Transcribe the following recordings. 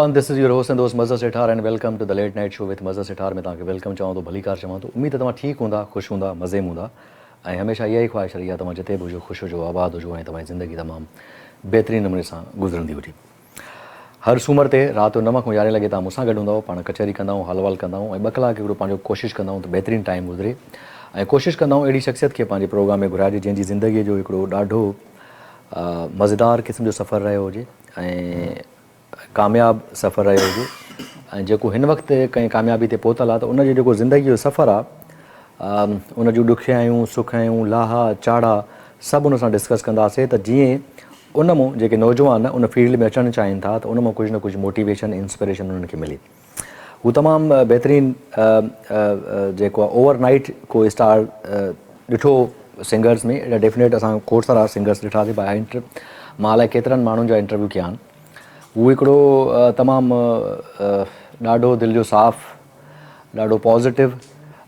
Everyone, this is your host and दोस्त Mazhar Sethar and welcome to the late night show with Mazhar Sethar में तव्हांखे welcome चवां थो, भलीकार चवां थो। उम्मीद है तव्हां ठीकु हूंदा, ख़ुशि हूंदा, मज़े में हूंदा ऐं हमेशह इहा ई ख़्वाहिश रही आहे तव्हां जिते बि हुजो, ख़ुशि हुजो, आबाद हुजो ऐं तव्हांजी ज़िंदगी तमामु बहितरीनु नमूने सां गुज़रंदी हुजे। हर सूमर ते राति जो 9 खां 11 लॻे तव्हां मूंसां गॾु हूंदव, पाण कचहरी कंदा आहियूं, हलवाल कंदा आहियूं ऐं 2 कलाक हिकिड़ो पंहिंजो कोशिशि कंदा आहियूं त बहितरीनु टाइम गुज़रे ऐं कोशिशि कंदा आहियूं अहिड़ी शख़्सियत खे पंहिंजे प्रोग्राम में घुराइजे जंहिंजी ज़िंदगीअ जो हिकिड़ो ॾाढो मज़ेदार क़िस्म जो सफ़रु रहियो हुजे ऐं कामयाबु सफ़रु रहियो हुजे ऐं जेको हिन वक़्तु कंहिं कामयाबी ते पहुतल आहे त उनजो जेको ज़िंदगीअ जो सफ़रु आहे उन जूं ॾुखियायूं सुखायूं लाहा चाढ़ा सभु उन सां डिस्कस कंदासीं त जीअं उन मां जेके नौजवान उन फील्ड में अचणु चाहिनि था त उन मां कुझु न कुझु मोटिवेशन इंस्पिरेशन उन्हनि खे मिले। हू तमामु बहितरीनु जेको आहे ओवरनाइट को स्टार ॾिठो सिंगर्स में, एॾा डेफिनेट असां खोड़ सारा सिंगर्स ॾिठासीं बाए मां अलाए केतिरनि माण्हुनि जा इंटरव्यू कया आहिनि। उहो हिकिड़ो तमामु ॾाढो दिलि जो साफ़, ॾाढो पॉज़िटिव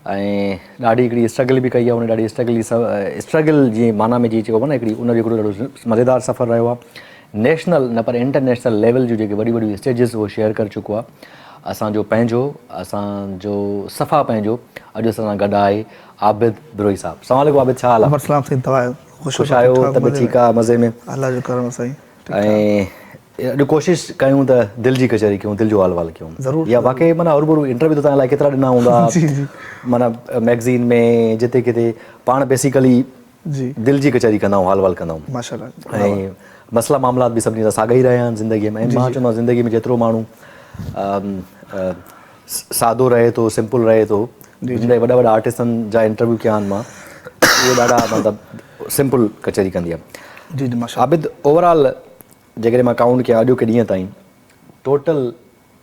ऐं ॾाढी हिकिड़ी स्ट्रगल बि कई आहे। उन ॾाढी स्ट्रगल जीअं माना में जीअं चइबो आहे न, हिकिड़ी उनजो हिकिड़ो ॾाढो मज़ेदार सफ़रु रहियो आहे। नेशनल न पर इंटरनेशनल लेवल जूं जेके वॾी वॾियूं स्टेजिस उहो शेयर करे चुको आहे। असांजो सफ़ा पंहिंजो अॼु असां सां गॾु आहे आबिद बिरोही साहब। अस्सलाम वालेकुम आबिद, छा हाल आहे? ख़ुशि आहियो? तबियत ठीकु आहे? मज़े में? अल्लाह जो करम साईं। ऐं अॼु कोशिशि कयूं त दिलि जी कचहरी कयूं, दिलि जो हाल कयूं ज़रूरु। या वाक़ई माना हरूभरू इंटरव्यू त तव्हां लाइ केतिरा ॾिना हूंदा माना मैगज़ीन में जिते किथे। पाण बेसिकली दिलि जी कचहरी कंदा आहियूं, हाल कंदा आहियूं माशाअल्लाह ऐं मसला मामलात बि सभिनी सां साॻा ई रहिया आहिनि ज़िंदगीअ में। मां चवंदो आहियां ज़िंदगी में जेतिरो माण्हू सादो रहे थो, सिंपल रहे थो, वॾा वॾा आर्टिस्टनि जा इंटरव्यू कया आहिनि मां, उहे ॾाढा मतिलबु सिंपल कचहरी कंदी आहे। आबिद, ओवरऑल जेकॾहिं मां काउंट कयां अॼु के ॾींहं ताईं टोटल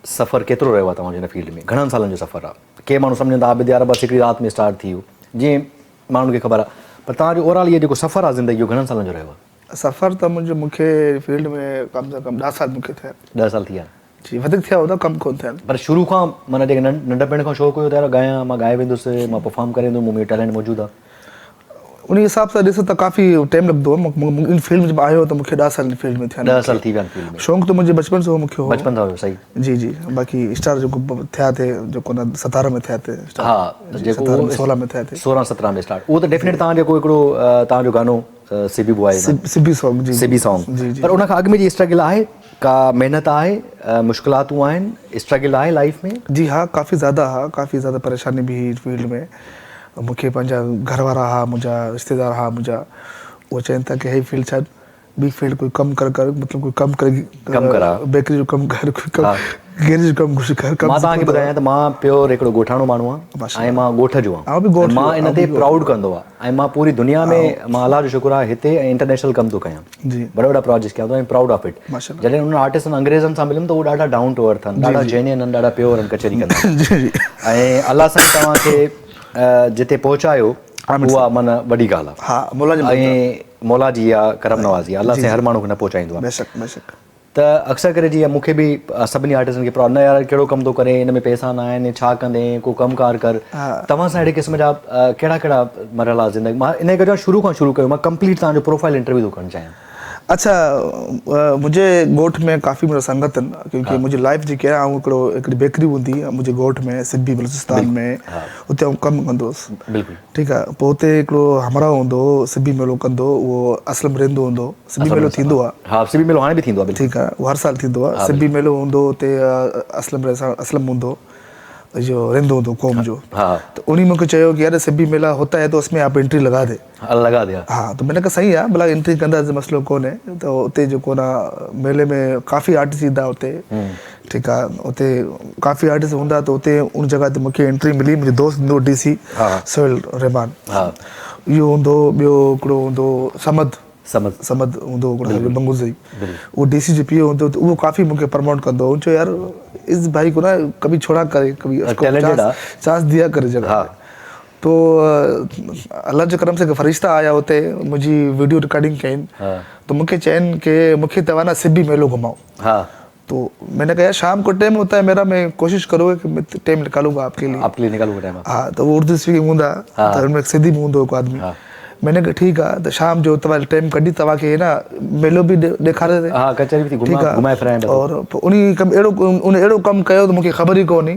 सफ़रु केतिरो रहियो आहे तव्हांजो हिन फील्ड में? घणनि सालनि जो सफ़रु आहे? के माण्हू सम्झनि था आबिद यार बसि हिकिड़ी राति में स्टार्ट थी वियो, जीअं माण्हुनि खे ख़बर आहे, पर तव्हांजो ओवरऑल इहो जेको सफ़रु आहे ज़िंदगी जो घणनि सालनि जो रहियो आहे? सफ़रु त मूंखे फील्ड में कम से कम 10 साल मूंखे थिया। 10 साल थी विया जी, वधीक थिया हूंदा, कम कोन थिया। पर शुरू खां माना जेके नंढपण खां शौक़ु हुयो त यार ॻायां, मां ॻाए वेंदुसि, मां परफॉर्म करे वेंदुमि, मूं में टैलेंट मौजूदु आहे? उन हिसाब सां ॾिसो त काफ़ी टाइम लॻंदो आहे। इन फील्ड में आयो त मूंखे 10 साल फील्ड में थिया। 10 साल थी विया आहिनि फील्ड में। शौक़ु त मुंहिंजे बचपन से हो, मूंखे हो बचपन था सही। जी जी, बाक़ी स्टार जेको थिया थे, जेको न 17 में थिया थे। हा, जेको 16 में थिया थे, 16-17 में स्टार्ट। उहो त डेफिनेट तव्हां जेको हिकिड़ो तव्हांजो गानो सिबी बॉय, सिबी सॉन्ग जी, सिबी सॉन्ग, पर उनखां अॻु में जी स्ट्रगल आहे, का महिनत आहे, मुश्किलातूं आहिनि, स्ट्रगल आहे लाइफ में? जी हाँ, काफ़ी ज़्यादा परेशानी भी हुई फील्ड में। मूंखे पंहिंजा घर वारा हा, मुंहिंजा रिश्तेदार हा मुंहिंजा, उहो चवनि था की हे फील्ड छॾ, ॿी फील्ड कोई कमु कर मतिलबु कोई कमु करा, बेकरी जो कमु कर, गैरेज जो कमु कुझु कर। मां तव्हांखे ॿुधायां त मां प्योर हिकिड़ो ॻोठाणो माण्हू आहियां ऐं मां ॻोठ जो आहियां। मां इन ते प्राउड कंदो आहे ऐं मां पूरी दुनिया में, मां अलाह जो शुक्र आहे, हिते ऐं इंटरनेशनल कमु थो कयां, वॾा वॾा प्रोजेक्ट कयां थो ऐं प्राउड ऑफ इट। जॾहिं उन आर्टिस्टनि अंग्रेज़नि सां मिलुमि त उहे ॾाढा डाउन टू अर्थ आहिनि, ॾाढा जेन्युइन आहिनि, ॾाढा प्योर आहिनि, कचहरी कंदा आहिनि ऐं अलाह साईं तव्हांखे जिते पहुचायो उहा माना वॾी ॻाल्हि आहे ऐं मौला जी आहे, करम नवाज़ी आहे, अलाह साईं हर माण्हू खे न पहुचाईंदो आहे। त अक्सर करे जीअं मूंखे बि सभिनी आर्टिस्टनि खे प्रॉब्लम न, यार कहिड़ो कमु थो करे, हिन में पैसा न आहिनि, छा कंदे, को कमकार कर। तव्हां सां अहिड़े क़िस्म जा कहिड़ा कहिड़ा मरहला ज़िंदगी? मां इन करे शुरू खां शुरू कयो, मां कंप्लीट तव्हांजो प्रोफाइल इंटरव्यू थो करणु चाहियां। अच्छा, मुंहिंजे ॻोठ में काफ़ी मुंहिंजा संगत आहिनि, क्योंकि मुंहिंजी लाइफ जेकी आहे, हिकिड़ी बेकरी हूंदी मुंहिंजे ॻोठ में सिबी बलूचिस्तान में, उते आउं कमु कंदो हुउसि। ठीकु आहे, पोइ हुते हिकिड़ो हमराह हूंदो हो, सिबी मेलो कंदो, उहो असलम रहंदो हूंदो, सिबी मेलो थींदो आहे। हा, सिबी मेलो हाणे बि थींदो आहे। ठीकु आहे, उहो हर साल थींदो आहे। सिबी मेलो हूंदो, हुते असलम हूंदो जो रहंदो हूंदो क़ौम जो। तो उन्हीं मूंखे चयो कि यार सिबी मेला होता है तो उसमें आप एंट्री लगा दे। हाँ, तो मैंने कहा सही है, भला एंट्री कंदासीं, मसलो कोन है। तो उते जेको ना मेले में काफ़ी आर्टिस्ट ईंदा उते, ठीकु आहे, उते काफ़ी आर्टिस्ट हूंदा, त उते उन जॻह ते मूंखे एंट्री मिली। मुंहिंजो दोस्त हूंदो DC सोहेल रहमान, इहो हूंदो, ॿियो हिकिड़ो हूंदो समद हूंदो, हिकिड़ो बंगुज़ई, उहो DC जो पीओ हूंदो, त उहो काफ़ी मूंखे प्रमोट कंदो। उन चयो यार इस भाई को ना कभी छोड़ा करे, कभी चांस दिया करे जगह। तो अल्लाह जे करम से फरिश्ता आया हुते, मुंहिंजी वीडियो रिकॉर्डिंग कयनि, तो मूंखे चयनि कि मूंखे तव्हां ना सिबी मेलो घुमाओ। तो मैंने कहा यार शाम को टाइम होता है मेरा, मैं कोशिश करूँगा कि मैं टाइम निकालूंगा आपके लिए निकालूंगा टाइम। हाँ, तो वो उर्दू स्पीकिंग हूंदा, तो उनमें सिंधी में हूंदो हिकु आदमी, मैंने कहा ठीकु आहे त शाम जो तव्हां टाइम कढी तव्हांखे न मेलो बि ॾेखारे ते हाँ कचहरी भी थी घुमाए फिराए और उन अहिड़ो कमु कयो त मूंखे ख़बर ई कोन्हे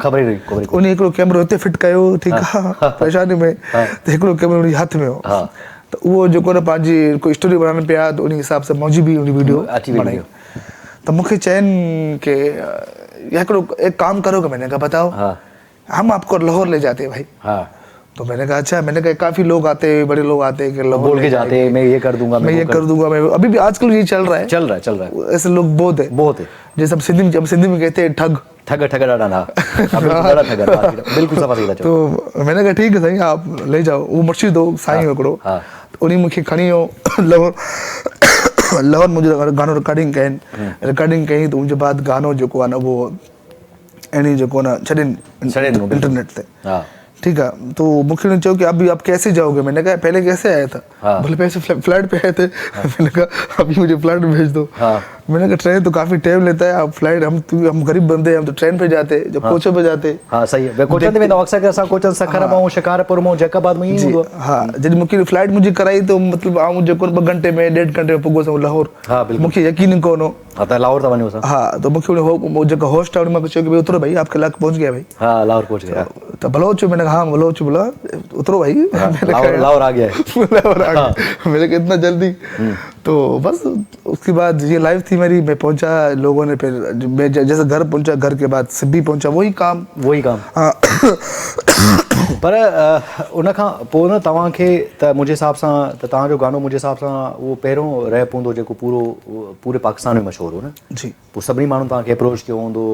उन हिकिड़ो कैमरो हिते फिट कयो ठीकु आहे परेशानी में त हिकिड़ो कैमरो उन हथ में हो त उहो जेको न पंहिंजी कोई स्टोरी बनाइनि पिया त उन हिसाब सां मौजी बि उन वीडियो बनाई त मूंखे चयनि कि हिकिड़ो एक काम करो कि मैंने कहा बताओ हम आपको लाहौर ले जाते हैं भाई तो मैंने कहा अच्छा मैंने कहा काफी लोग आते हैं बड़े लोग आते हैं कि लाहौर बोल के जाते हैं मैं ये कर दूंगा मैं अभी भी आजकल ये चल रहा है ऐसे लोग बहुत है जैसे हम सिंधी में कहते हैं ठग डाला ना बिल्कुल सफा सही तो मैंने कहा ठीक है सही आप ले जाओ वो मुर्शिद हो साईं हिकिड़ो उन्हीं मूंखे खणी वियो लाहौर मुंहिंजो गानो रिकॉर्डिंग कई त उनजे बाद गानो जेको आहे न उहो अहिड़ी जेको न छॾनि इंटरनेट ते ठीक है तो मुख्य ने चो कि अभी आप कैसे जाओगे मैंने कहा पहले कैसे आया था बोले पैसे फ्लाइट पे आए थे मैंने कहा अभी मुझे फ्लाइट में भेज दो मैंने कहा ट्रेन तो काफी टाइम लेता है आप फ्लाइट हम गरीब बंदे हम तो ट्रेन पे जाते जब कोचो पे जाते हाँ सही है कोचन में अक्सर असां कोचन सखर में शिकारपुर में जैकाबाद में ही हूंदो हाँ जॾहिं मूंखे फ्लाइट मुंहिंजी कराई तो मतलब आऊं जेको 2 घंटे में 1.5 घंटे में पुॻो सो लाहौर मूंखे यकीन ही कोन हो त लाहौर था वञो असां हाँ तो मूंखे उन जेको होस्ट आहे उन मां चयो कि उतरो भाई आप कलाक पहुंच गया भाई हाँ लाहौर पहुंच गया तो भलो चो मैंने कहा हाँ भलो चो बोला उतरो भाई लाहौर आ गया लाहौर आ गया मैंने कहा इतना जल्दी तो बस उसके बाद ये लाइफ थी मेरी मैं पहुंचा लोगों ने फिर मैं जैसे घर पहुंचा घर के बाद सिब्बी पहुंचा वही काम हाँ पर उन खां पोइ न तव्हांखे त मुंहिंजे हिसाब सां त तव्हांजो गानो मुंहिंजे हिसाब सां उहो पहिरियों रैप हूंदो जेको पूरे पाकिस्तान में मशहूरु हो न जी पोइ सभिनी माण्हुनि तव्हांखे अप्रोच कयो हूंदो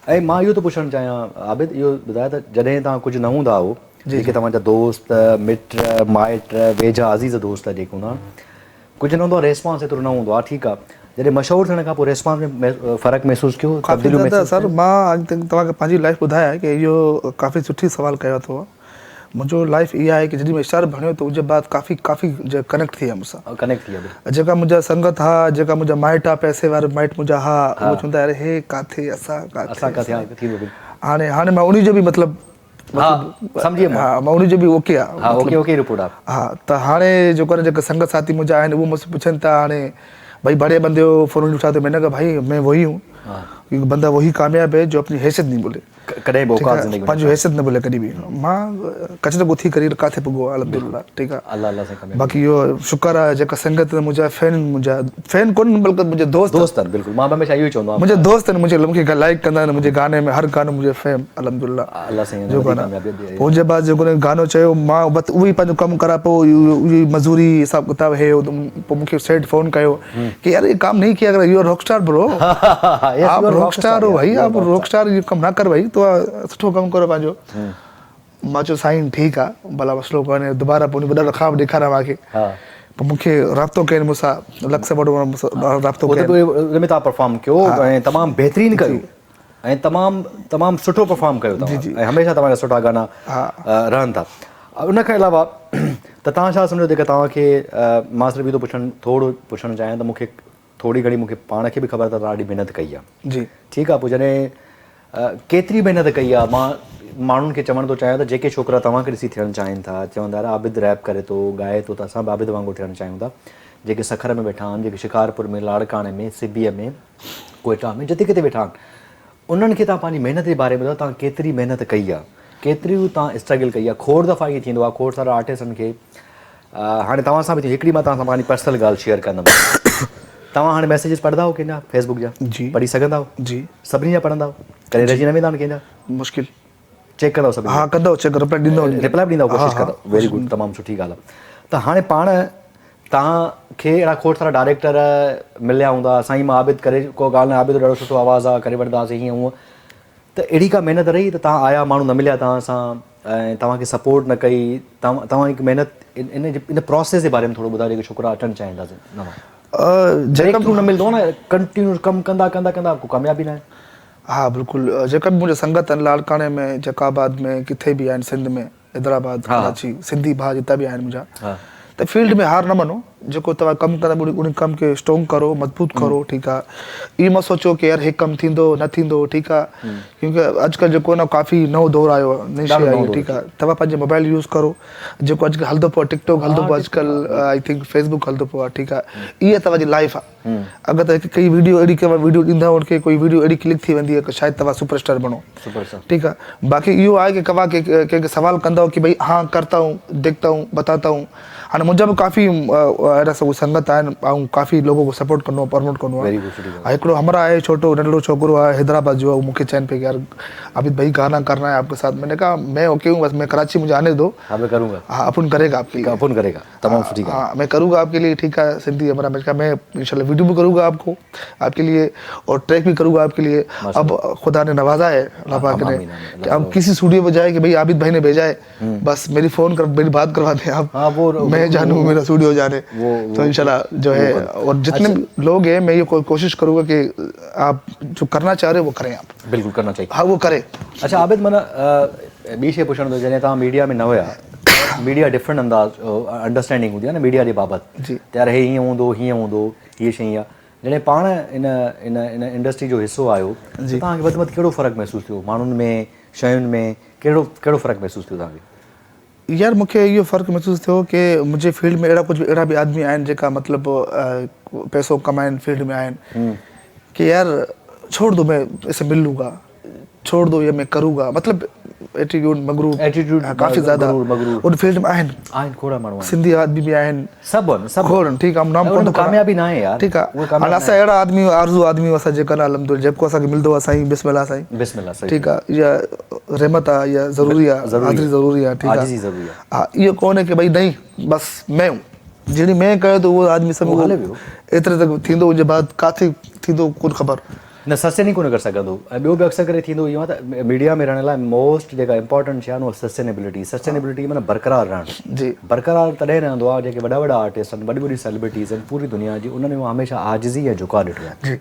ऐं मां इहो थो पुछणु चाहियां आबिद इहो ॿुधाए त जॾहिं तव्हां कुझु न हूंदा हो जेके तव्हांजा दोस्त मिट माइट वेझा अज़ीज़ दोस्त जेके हूंदा कुझु न हूंदो आहे रेस्पॉन्स एतिरो न हूंदो आहे ठीकु आहे जॾहिं मशहूरु थियण खां पोइ रेस्पॉन्स में फ़र्क़ु महसूसु कयो काफ़ी सर मां अॼु तक तव्हांखे पंहिंजी लाइफ ॿुधाया कि इहो काफ़ी सुठी सवाल कयो अथव मुंहिंजो लाइफ इहा आहे कि जॾहिं मां स्टार बणियो त उनजे बाद काफ़ी कनेक्ट थी विया मूंसां जेका मुंहिंजा संगत हा जेका मुंहिंजा माइट आहे पैसे वारा माइट मुंहिंजा हा उहो चवंदा अरे हे काथे असां हाणे मां उन जो बि मतिलबु हाँ मां उन जो बि ओके आहे हाँ त हाणे जेको आहे जेके संगत साथी मुंहिंजा आहिनि उहो मूंसां पुछनि था हाणे भाई बड़े बंदे हो फ़ोन उठा तो मैंने कहा भाई मैं वही हूँ क्योंकि बंदा वही कामयाब है जो अपनी हैसियत नहीं बोले कॾहिं बि औकात ज़िंदगी में पंहिंजो हैसियत न बोले कॾहिं बि मां कचरो गुथी करे काथे पुॻो अल्हम्दुलिल्लाह ठीकु आहे अल्लाह सां कामयाब बाक़ी इहो शुक्र आहे जेका संगत मुंहिंजा फैन कोन बल्कि मुंहिंजे दोस्त आहिनि बिल्कुलु मां हमेशह इहो ई चवंदो आहियां मुंहिंजे दोस्त आहिनि मूंखे लाइक कंदा आहिनि मुंहिंजे गाने में हर गानो मुंहिंजे फैम अल्हम्दुलिल्लाह अल्लाह सां जेको आहे उनजे बाद जेको गानो चयो मां बस उहो ई पंहिंजो कमु करा पोइ उहा मज़ूरी हिसाब किताब है पोइ मूंखे सेठ फ़ोन कयो कि यार ये काम नहीं किया अगर यू आर रॉकस्टार ब्रो आप रॉकस्टार हो भाई आप रॉकस्टार ये कम ना कर भाई तो सुठो कमु करो पंहिंजो मां चयो साईं ठीकु आहे भला मसइलो कोन्हे दुबारा पोइ वॾा ख़्वाब ॾेखारिया मूंखे पोइ मूंखे राब्तो कयनि मूंसां लक्स वॾो राब्तो कयनि उन में तव्हां परफॉर्म कयो ऐं तमामु बहितरीनु कयो ऐं तमामु सुठो परफॉर्म कयो ऐं हमेशह तव्हांजा सुठा गाना रहनि था उन खां अलावा त तव्हां छा सम्झो जेका तव्हांखे मां सिर्फ़ु इहो थोरो पुछणु चाहियां त मूंखे थोरी घणी मूंखे पाण खे बि ख़बर आहे त ॾाढी महिनत कई आहे जी ठीकु आहे पोइ जॾहिं केतिरी महिनत कई आहे मां माण्हुनि खे चवणु थो चाहियां त जेके छोकिरा तव्हांखे ॾिसी थियणु चाहिनि था चवंदा यार आबिद रैप करे थो ॻाए थो त असां बि आबिद वांगुरु थियणु चाहियूं था जेके सखर में वेठा आहिनि जेके शिकारपुर में लाड़काणे में सिबीअ में कोयटा में जिते किथे वेठा आहिनि उन्हनि खे तव्हां पंहिंजी महिनत जे बारे में ॿुधायो तव्हां केतिरी महिनत कई आहे केतिरियूं तव्हां स्ट्रगल कई आहे खोड़ दफ़ा ईअं थींदो आहे खोड़ सारा आर्टिस्टनि खे हाणे तव्हां सां बि हिकिड़ी मां तव्हां सां पंहिंजी पर्सनल ॻाल्हि शेयर कंदुमि तव्हां हाणे मैसेजिस पढ़ंदा हो कंहिंजा फेसबुक जा जी पढ़ी सघंदा हो जी सभिनी जा पढ़ंदा हो कॾहिं रहिजी न वेंदा आहिनि कंहिंजा मुश्किल चेक कंदव सभिनी हा कंदव चेक रिप्लाई बि ॾींदव कोशिशि कंदव वेरी गुड तमामु सुठी ॻाल्हि आहे त हाणे पाण तव्हांखे अहिड़ा खोड़ सारा डायरेक्टर मिलिया हूंदा साईं मां आबिद करे को ॻाल्हि न आबिद ॾाढो सुठो आवाज़ु आहे करे वठंदासीं हीअं हूअं त अहिड़ी का महिनत रही त तव्हां आया माण्हू न मिलिया तव्हां सां ऐं तव्हांखे सपोर्ट न कई तव्हां हिकु महिनत इन प्रोसेस जे बारे में थोरो ॿुधायो जेके छोकिरा अचणु चाहींदासीं जेका बि न मिलंदो न कंटिन्यू कमु कंदा कंदा कंदा को कामयाबी न आहे हाँ बिल्कुलु जेका बि मुंहिंजा संगत आहिनि लाड़काणे में जैकाबाद में किथे बि आहिनि सिंध में हैदराबाद कराची सिंधी भाउ जिता बि आहिनि मुंहिंजा त फील्ड में हार न मनो जेको तव्हां कमु कंदा उन कम खे स्ट्रॉन्ग करो, मजबूत करो, ठीकु आहे। इहो मत सोचो कि यार हे कमु थींदो न थींदो, ठीकु आहे, क्योंकि अॼुकल्ह जेको न काफ़ी नओं दौरु आयो आहे, नई शइ आई, ठीकु आहे। तव्हां पंहिंजो मोबाइल यूज़ करो, जेको अॼुकल्ह हलंदो पियो आहे, टिकटॉक हलंदो पियो आहे अॼुकल्ह, आई थिंक फेसबुक हलंदो पियो आहे, ठीकु आहे। इहा तव्हांजी लाइफ आहे। अगरि त हिकु कई वीडियो अहिड़ी वीडियो ॾींदा उनखे कोई वीडियो अहिड़ी क्लिक थी वेंदी आहे कि शायदि तव्हां सुपरस्टार बणो, ठीकु आहे। बाक़ी इहो आहे कि तव्हां कंहिंखे सवाल कंदव कि भाई हाँ करता हूँ, देखता हूँ, बताता हूँ। हाँ मुझे भी काफ़ी अहिड़ा सब संगत आहिनि ऐं काफ़ी लोगों को सपोर्ट करनो प्रमोट करनो आहे। हिकिड़ो हमारा है छोटो नंढड़ो छोकिरो आहे हैदराबाद जो, वो मूंखे चइनि पे कि यार अभी भाई गाना करना है आपके साथ। मैंने कहा मैं ओके हूँ, बस मैं कराची मुझे आने दो। हाँ मैं करूँगा। हाँ अपन करेगा आपके लिए, अपन करेगा, तमाम ठीक है। हाँ मैं करूँगा आपके लिए, ठीक है। सिंधी हमारा मैं कहा मैं इंशाल्लाह वीडियो भी करूँगा आपको आपके लिए और ट्रैक भी करूँगा आपके लिए। अब खुदा ने नवाजा है अल्लाह पाक ने कि अब किसी स्टूडियो में जाए कि भाई आबिद भाई ने भेजा है, बस मेरी फ़ोन कर मेरी बात करवा दें आप, मैं जानूँ मेरा स्टूडियो जाने। तो इंशाल्लाह जो है, और जितने लोग हैं मैं ये कोशिश करूँगा कि आप जो करना चाह रहे हो वो करें, आप बिल्कुल करना चाहिए। हाँ वो करें। अच्छा आबिद माना ॿी शइ पुछण थो, जॾहिं तव्हां मीडिया में न हुया, मीडिया डिफरेंट अंदाज़ अंडरस्टैंडिंग हूंदी आहे न मीडिया जे बाबति, जी त यार हे हीअं हूंदो हीअं हूंदो, हीअ शइ आहे। जॾहिं पाण इन इन इन इंडस्ट्री जो हिसो आयो, तव्हांखे वधि में वधि कहिड़ो फ़र्क़ु महसूसु थियो, माण्हुनि में, शयुनि में, कहिड़ो फ़र्क़ु महसूसु थियो तव्हांखे? यार मूंखे इहो फ़र्क़ु महसूसु थियो कि मुंहिंजे फील्ड में अहिड़ा बि आदमी आहिनि जेका मतिलबु पैसो कमाइनि फील्ड में आहिनि कि यार छोड़ दो मैं इससे मिल लूँगा, छोड़ दो ये मैं करूँगा, मतलब एटीट्यूड मगरूर काफ़ी ज़्यादा उन फील्ड में आहिनि खोड़ माण्हू सिंधी आदमी बि आहिनि, सभु खोड़, ठीकु आहे। नाम कोन कामयाबी न आहे यार, ठीकु आहे। हाणे असां अहिड़ा आदमी आरज़ू आदमी असां जेका न अलहमदुलिल्लाह जेको असांखे मिलंदो आहे साईं बिस्मिल्लाह साईं बिस्मिल्लाह, ठीकु आहे। इहा रहमत आहे, इहा ज़रूरी आहे, हाज़िरी ज़रूरी आहे, ठीकु आहे। हा इहो कोन्हे कि भई नहीं बसि मैं हूं, जहिड़ी मैं कयो त उहो आदमी सभु हले वियो, एतिरे तक थींदो हुनजे बाद काथे थींदो कोन ख़बर न, सस्टेन ई कोन करे सघंदो। ऐं ॿियो बि अक्सर करे थींदो इहो आहे त मीडिया में रहण लाइ मोस्ट जेका इंपॉर्टेंट शइ आहे उहा सस्टेनेबिलिटी माना बरक़रार रहणु। जी बरक़रार तॾहिं रहंदो आहे जेके वॾा वॾा आर्टिस्ट आहिनि, वॾी वॾी सेलिब्रिटीज़ आहिनि पूरी दुनिया जी, उन्हनि में हमेशह आजिज़ी ऐं झुकाव ॾिठो आहे।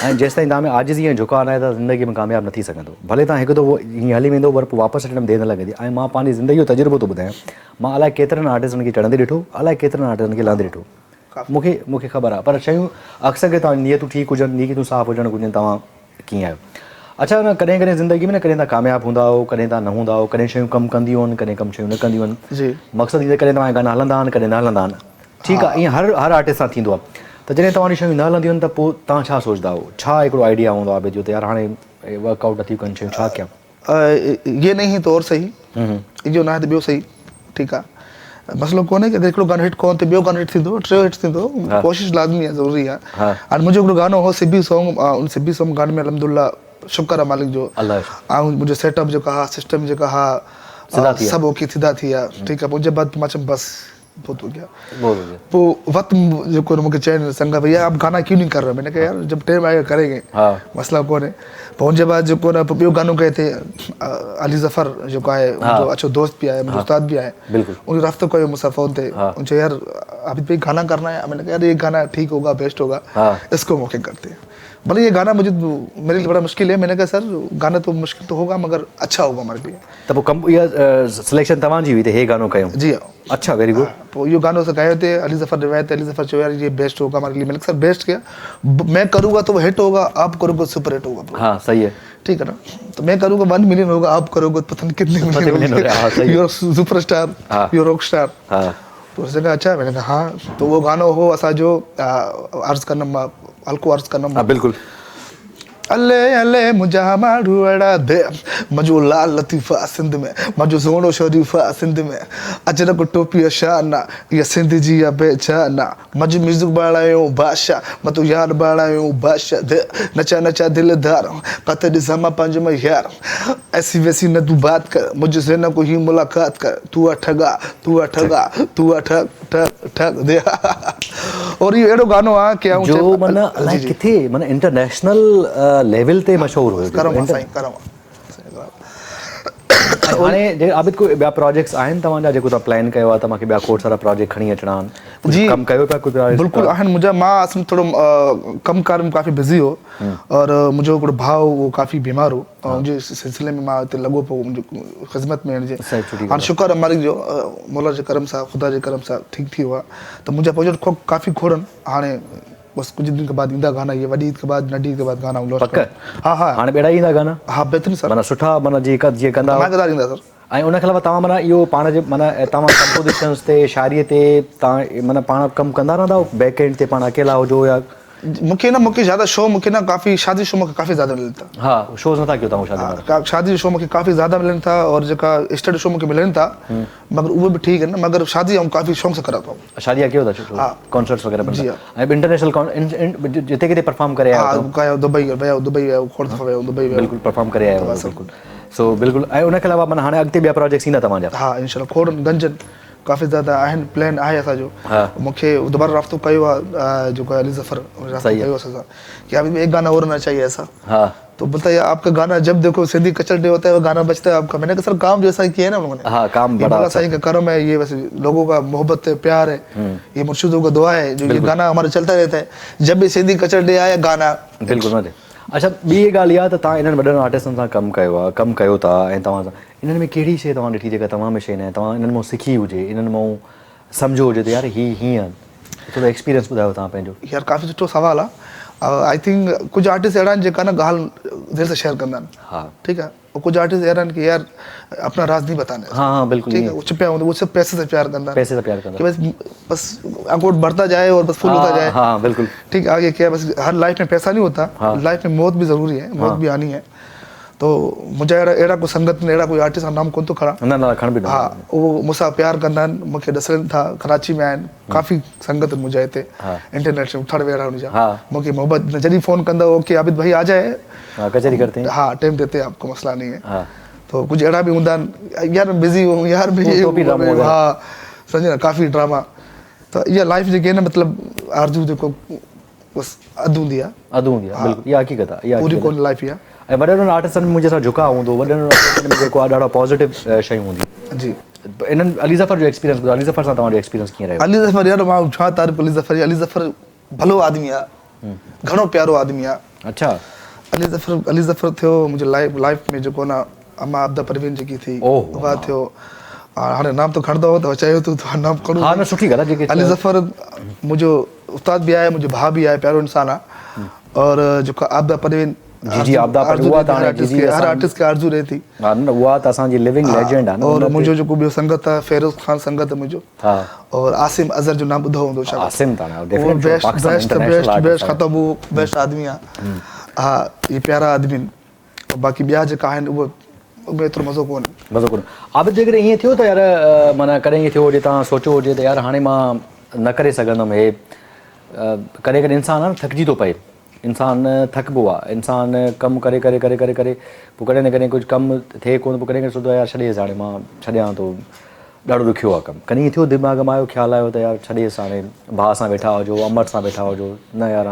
ऐं जेसि ताईं तव्हां में आजिज़ी ऐं झुकाव न आहे त ज़िंदगी में कामयाबु न थी सघंदो। भले तव्हां हिकु दफ़ो हीअं हली वेंदो पर पोइ वापसि अचण में देरि न लॻंदी। ऐं मां पंहिंजी ज़िंदगी जो तजुर्बो थो ॿुधायां, मां अलाए केतिरनि आर्टिस्टनि खे चढ़ंदे ॾिठो, अलाए केतिरनि आर्टिस्टनि खे लहंदे ॾिठो, मूंखे ख़बर आहे। पर शयूं अक्सर खे तव्हां नियतूं ठीकु हुजनि, नीयतूं साफ़ु हुजणु घुरिजनि, तव्हां कीअं आहियो। अच्छा न कॾहिं कॾहिं ज़िंदगी में न कॾहिं तव्हां कामयाबु हूंदा हो, कॾहिं तव्हां न हूंदा हो, कॾहिं शयूं कमु कंदियूं आहिनि, कॾहिं कमु शयूं न कंदियूं आहिनि। जी मक़सदु इहो कॾहिं तव्हांजा गाना हलंदा आहिनि, कॾहिं न हलंदा आहिनि, ठीकु आहे। ईअं हर आर्टिस्ट सां थींदो आहे। त जॾहिं तव्हांजी शयूं न हलंदियूं आहिनि त पोइ तव्हां छा सोचंदा हो, छा हिकिड़ो आइडिया हूंदो आहे जो त यार हाणे वर्कआउट नथियूं कनि शयूं, छा कयां? ये नहीं तो और सही, इहो न आहे त ॿियो सही, ठीकु आहे। मसइलो कोन्हे कि अगरि हिकिड़ो गानो हिट कोन त ॿियो गानो हिट थींदो, टियों हिट थींदो, कोशिशि लाज़मी आहे, ज़रूरी आहे। हाणे मुंहिंजो हिकिड़ो गानो हो सिबी सॉन्ग, उन सिबी सॉन्ग गाने में अल्हम्दुलिल्लाह शुक्र आहे मालिक जो, ऐं मुंहिंजो सेटअप जेका हा, सिस्टम जेका हा, सभु ओके सीधा थी विया, ठीकु आहे। मुंहिंजे बाद मां चयुमि बसि बहुत हो गया। पोइ वक़्तु जेको मूंखे चइनि संगा भैया आप गाना क्यों नहीं कर रहे, मैंने कहा यार जब टाइम आएगा करेंगे, मसला कोन्हे। पोइ हुनजे बाद जेको न ॿियो गानो कयो थे अली ज़फ़र जेको आहे मुंहिंजो अच्छो दोस्त बि आहे, मुंहिंजो उस्ताद बि आहे, उन राब्तो कयो मूंसां फ़ोन ते, उन चयो यार आबिद भाई गाना करना है, मैंने कहा यार ये गाना ठीक होगा, बेस्ट होगा, इसको मौके करते हैं। भले ये गाना मेरे लिए बड़ा मुश्किल है, मैंने कहा सर गाना तो मुश्किल तो होगा मगर अच्छा होगा हमारे लिए। त पोइ इहा सिलेक्शन तव्हांजी हुई त हे गानो कयूं? जी हाँ। अच्छा वेरी गुड। पोइ इहो गानो असां ॻायो थे, अली ज़फ़र रिवायत, अली ज़फ़र चयो यार ये बेस्ट होगा हमारे लिए। मैंने कहा सर बेस्ट क्या, मैं करूँगा तो वो हिट होगा, आप करोगे सुपर हिट होगा। हाँ सही है, ठीक है ना। तो मैं करूँगा 1 मिलियन होगा, आप करोगे पता नहीं कितने मिलियन होगा, your super star, your rock star. तो उसने कहा अच्छा, मैंने कहा हाँ। तो वो गानो हो असांजो अर्ज़ कंदुमि मां, हल्को अर्ज़ कंदुमि। बिल्कुलु। अले अले मुंहिंजा माण्हू अहिड़ा दे, मुंहिंजो लाल लतीफ़ा सिंध में, मुंहिंजो सोनो शरीफ़ा सिंध में, अजरक टोपी शाना, इहा सिंध जी आहे बेचाना, मुंहिंजो म्यूज़िक बाणायो बादशाह, मां तो यार बाणायो बादशाह दे, नचा नचा दिलदार, किथे ॾिसां मां पंहिंजो में यार, ऐसी वैसी न तू बात कर, मुझे से न कोई मुलाकात कर, तू आहे ठगा, तू आहे ठगा, तू आहे ठग ठग ठग दे। और इहो अहिड़ो गानो आहे कि जो माना अलाए किथे माना इंटरनेशनल लेवल ते मशहूर हुयो। हाणे जे आबिद कोई ॿिया प्रोजेक्ट्स आहिनि तव्हांजा जेको तव्हां प्लान कयो आहे तव्हांखे ॿिया खोड़ सारा प्रोजेक्ट खणी अचणा आहिनि जी कमु कयो पिया कुझु बिल्कुलु आहिनि मुंहिंजा मां असुल थोरो कमकार में काफ़ी बिज़ी हो और मुंहिंजो हिकिड़ो भाउ उहो काफ़ी बीमार हो ऐं हुनजे सिलसिले में मां हिते लॻो पियो मुंहिंजो ख़िदमत में हिनजे हाणे शुक्र आहे मालिक जो मौला जे करम सां ख़ुदा जे करम सां ठीकु थी वियो आहे त मुंहिंजा प्रोजेक्ट काफ़ी खोड़नि हाणे बस कुछ दिन के बाद ईंदा गाना ये वॾी ईद के बाद नंढी ईद के बाद गाना पक हा हा हाणे ॿेड़ा ईंदा गाना हा बहितरीन सर माना सुठा माना जीअं कंदा धमाकेदार ईंदा सर ऐं उनखे अलावा तव्हां माना इहो पाण जे माना तव्हां कंपोज़िशन्स ते शाइरीअ ते तव्हां माना पाण कमु कंदा रहंदा आहियो बैक एंड ते पाण अकेला हुजो या मूंखे ज़्यादा शो मूंखे न काफ़ी शादी शो मूंखे काफ़ी ज़्यादा मिलनि था हा शोज़ नथा कयो तव्हां शादी शो मूंखे काफ़ी ज़्यादा मिलनि था और जेका स्टडी शो मूंखे मिलनि था मगर उहे बि ठीकु आहिनि मगर शादी ऐं काफ़ी शौक़ सां करां थो शादी कयो था कॉन्सर्ट्स वग़ैरह जी ऐं इंटरनेशनल जिते किथे परफॉर्म करे आया कयो दुबई वियो खोड़ दफ़ा वियो दुबई वियो बिल्कुलु परफॉर्म करे आया बिल्कुलु सो बिल्कुलु ऐं उनखे अलावा माना हाणे अॻिते ॿिया प्रोजेक्ट्स ईंदा तव्हांजा हा इंशाल्लाह खोड़ गंजन काफ़ी ज़्यादा आहिनि प्लान आहे असांजो मूंखे दोबारा राब्तो कयो आहे जेको अली ज़फ़र कयो असां कि अभी एक गाना और होना चाहिए ऐसा तो बोलता है आपका गाना जब देखो सिंधी कचर डे होता है वो गाना बजता है आपका मैंने कहा सर काम जैसा किया है ना उन्होंने हाँ काम बड़ा सही का करम है ये वैसे लोगों का मोहब्बत है प्यार है ये मुर्शिदों का दुआ है जो ये गाना हमारा चलता रहता है जब भी सिंधी कचर डे आया गाना बिल्कुलु न अच्छा ॿी ॻाल्हि इहा त तव्हां इन्हनि वॾनि आर्टिस्टनि सां कमु कयो था ऐं तव्हां सां इन्हनि में कहिड़ी शइ तव्हां ॾिठी जेका तव्हां में शइ न आहे तव्हां इन्हनि मां सिखी हुजे इन्हनि मां सम्झो हुजे त यार हीअं थोरो एक्सपीरियंस ॿुधायो तव्हां पंहिंजो यार काफ़ी सुठो सवाल आहे आई थिंक कुझु आर्टिस्ट अहिड़ा आहिनि जेका न ॻाल्हि देर से शेयर कंदा आहिनि हा ठीकु आहे और कुछ आर्टिस्ट अहिड़ा आहिनि कि यार अपना राज नहीं बताने हाँ बिल्कुल ठीक है वो छुपे होंगे वो सब पैसे से प्यार करना है पैसे से प्यार करना कि बस अकाउंट बढ़ता जाए और बस फुल होता जाए हाँ बिल्कुल ठीक आगे क्या बस हर लाइफ में पैसा नहीं होता लाइफ में मौत भी ज़रूरी है मौत भी आनी है तो मुझे अहिड़ा कोई संगत में अहिड़ा कोई आर्टिस्ट नाम कोन थो खणा न खण बि हा उहो मूंसां प्यार कंदा आहिनि मूंखे ॾसनि था कराची में आहिनि काफ़ी संगत मुंहिंजा हिते इंटरनेट उठड़ वेड़ा हुनजा मूंखे मोहब्बत जॾहिं फ़ोन कंदा ओके आबिद भाई आ जाए कचहरी करते हैं हाँ टाइम देते हैं आपको मसला नहीं है तो कुछ अहिड़ा बि हूंदा आहिनि यार बिज़ी हूँ यार हाँ सम्झे न काफ़ी ड्रामा त इहा लाइफ जेकी आहे न मतिलबु आरज़ू जेको बसि अधु हूंदी आहे बिल्कुलु इहा हक़ीक़त आहे पूरी कोन लाइफ इहा ऐं वॾनि आर्टिस्टनि में मुंहिंजे सां झुकाव हूंदो वॾनि आर्टिस्टनि में जेको आहे ॾाढा पॉज़िटिव शयूं हूंदियूं जी इन्हनि अली ज़फ़र जो एक्सपीरियंस ॿुधायो अली ज़फ़र सां तव्हांजो एक्सपीरियंस कीअं रहियो अली ज़फ़र यार मां छा तारीफ़ अली ज़फ़र अली ज़फ़र भलो आदमी आहे घणो प्यारो आदमी आहे अच्छा अली ज़फ़र थियो मुंहिंजे लाइफ में जेको न अमा अब्दा परवीन जेकी थी उहा थियो हाणे नाम तो खणंदो हो त चयो तूं नाम खणो हा न सुठी ॻाल्हि आहे जेके अली ज़फ़र मुंहिंजो उस्ताद बि आहे मुंहिंजो भाउ बि आहे प्यारो इंसानु आहे और जेको आबदा परवीन जी आबदा पर उहा त हाणे हर आर्टिस्ट खे आरज़ू रहे थी हा न उहा त असांजी लिविंग लेजेंड आहे न और मुंहिंजो जेको ॿियो संगत आहे फेरोज़ ख़ान संगत आहे मुंहिंजो हा और आसिम अज़हर जो नाम ॿुधो हूंदो शायदि आसिम त हाणे बेस्ट ख़तम वो बेस्ट आदमी आहे हा ये प्यारा आदमी बाक़ी ॿिया जेका आहिनि उहे एतिरो मज़ो कोन्हे आबिद जेकॾहिं ईअं थियो त यार माना कॾहिं ईअं थियो हुजे तव्हां सोचियो हुजे त यार हाणे मां न करे सघंदुमि हे कॾहिं कॾहिं इंसानु आहे थकिजी थो पए इंसानु थकिबो आहे इंसानु कमु करे करे करे करे करे पोइ कॾहिं न कॾहिं कुझु कमु थिए कोन पोइ कॾहिं कॾहिं सोचंदो आहे यार छॾेसि हाणे मां छॾियां थो ॾाढो ॾुखियो आहे कमु कॾहिं ईअं थियो दिमाग़ में आयो ख़्यालु आयो त यार छॾेसि हाणे भाउ सां वेठा हुजो अमर सां वेठा हुजो न यार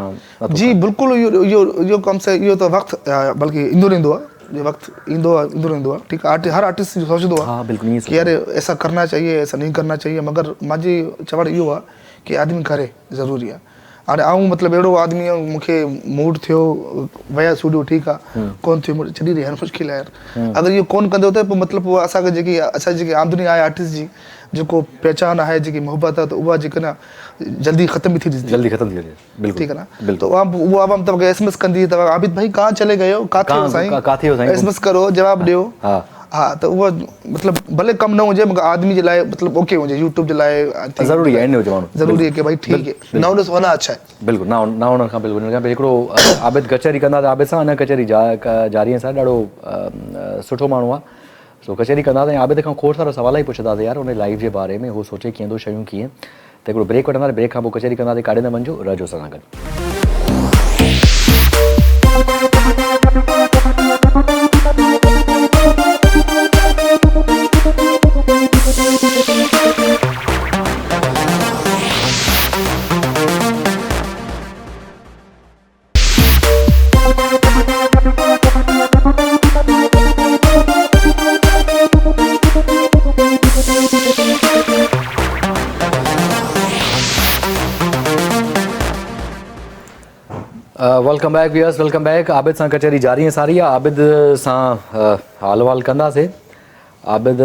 जी बिल्कुलु इहो कमु से इहो त वक़्तु बल्कि ईंदो रहंदो आहे वक़्तु ईंदो रहंदो आहे ठीकु आहे हर आर्टिस्ट सोचंदो आहे बिल्कुलु कि यार ऐसा करना चाहिए ऐसा नहीं करना चाहिए मगर मुंहिंजी चवणु इहो आहे कि आदमी करे ज़रूरी आहे हाणे आऊं मतिलबु अहिड़ो आदमी मूंखे मूड थियो विया स्टूडियो ठीकु आहे कोन थियो छॾी ॾे मुश्किल आहे यार अगरि इहो कोन कंदो त पोइ मतिलबु उहा असांखे जेकी आमदनी आहे आर्टिस्ट जी जेको पहचान आहे जेकी मोहबत आहे त उहा जेका न जल्दी ख़तम बि थी वञे ठीकु आहे न त उहा आवाम तव्हांखे एसएमएस कंदी त आबिद भाई कहाँ चले गए हो काथे हो साईं एसएमएस करो जवाबु ॾियो हा त उहा मतिलबु भले कमु न हुजे मगर आदमी जे लाइ मतिलबु ओके हुजे यूट्यूब जे लाइ ज़रूरी आहे ज़रूरी आहे कि भाई ठीकु है न हुनसि वञा अच्छा आहे बिल्कुलु न हुन खां बिल्कुलु हिकिड़ो आबिद कचहरी कंदा त आबिद सां न कचहरी जारीअ सां ॾाढो सुठो माण्हू आहे सो कचहरी कंदासीं आबिद खां खोड़ सारा सवाल ई पुछंदासीं यार हुन लाइफ जे बारे में उहो सोचे कीअं थो शयूं कीअं त हिकिड़ो ब्रेक वठंदासीं ब्रेक खां पोइ कचहरी कंदासीं काॾे न वञिजो रहिजो असां सां गॾु welcome back viewers, welcome back. Abid सां कचहरी जारी है सारी। आबिद सां हाल वाल कंदासीं। आबिद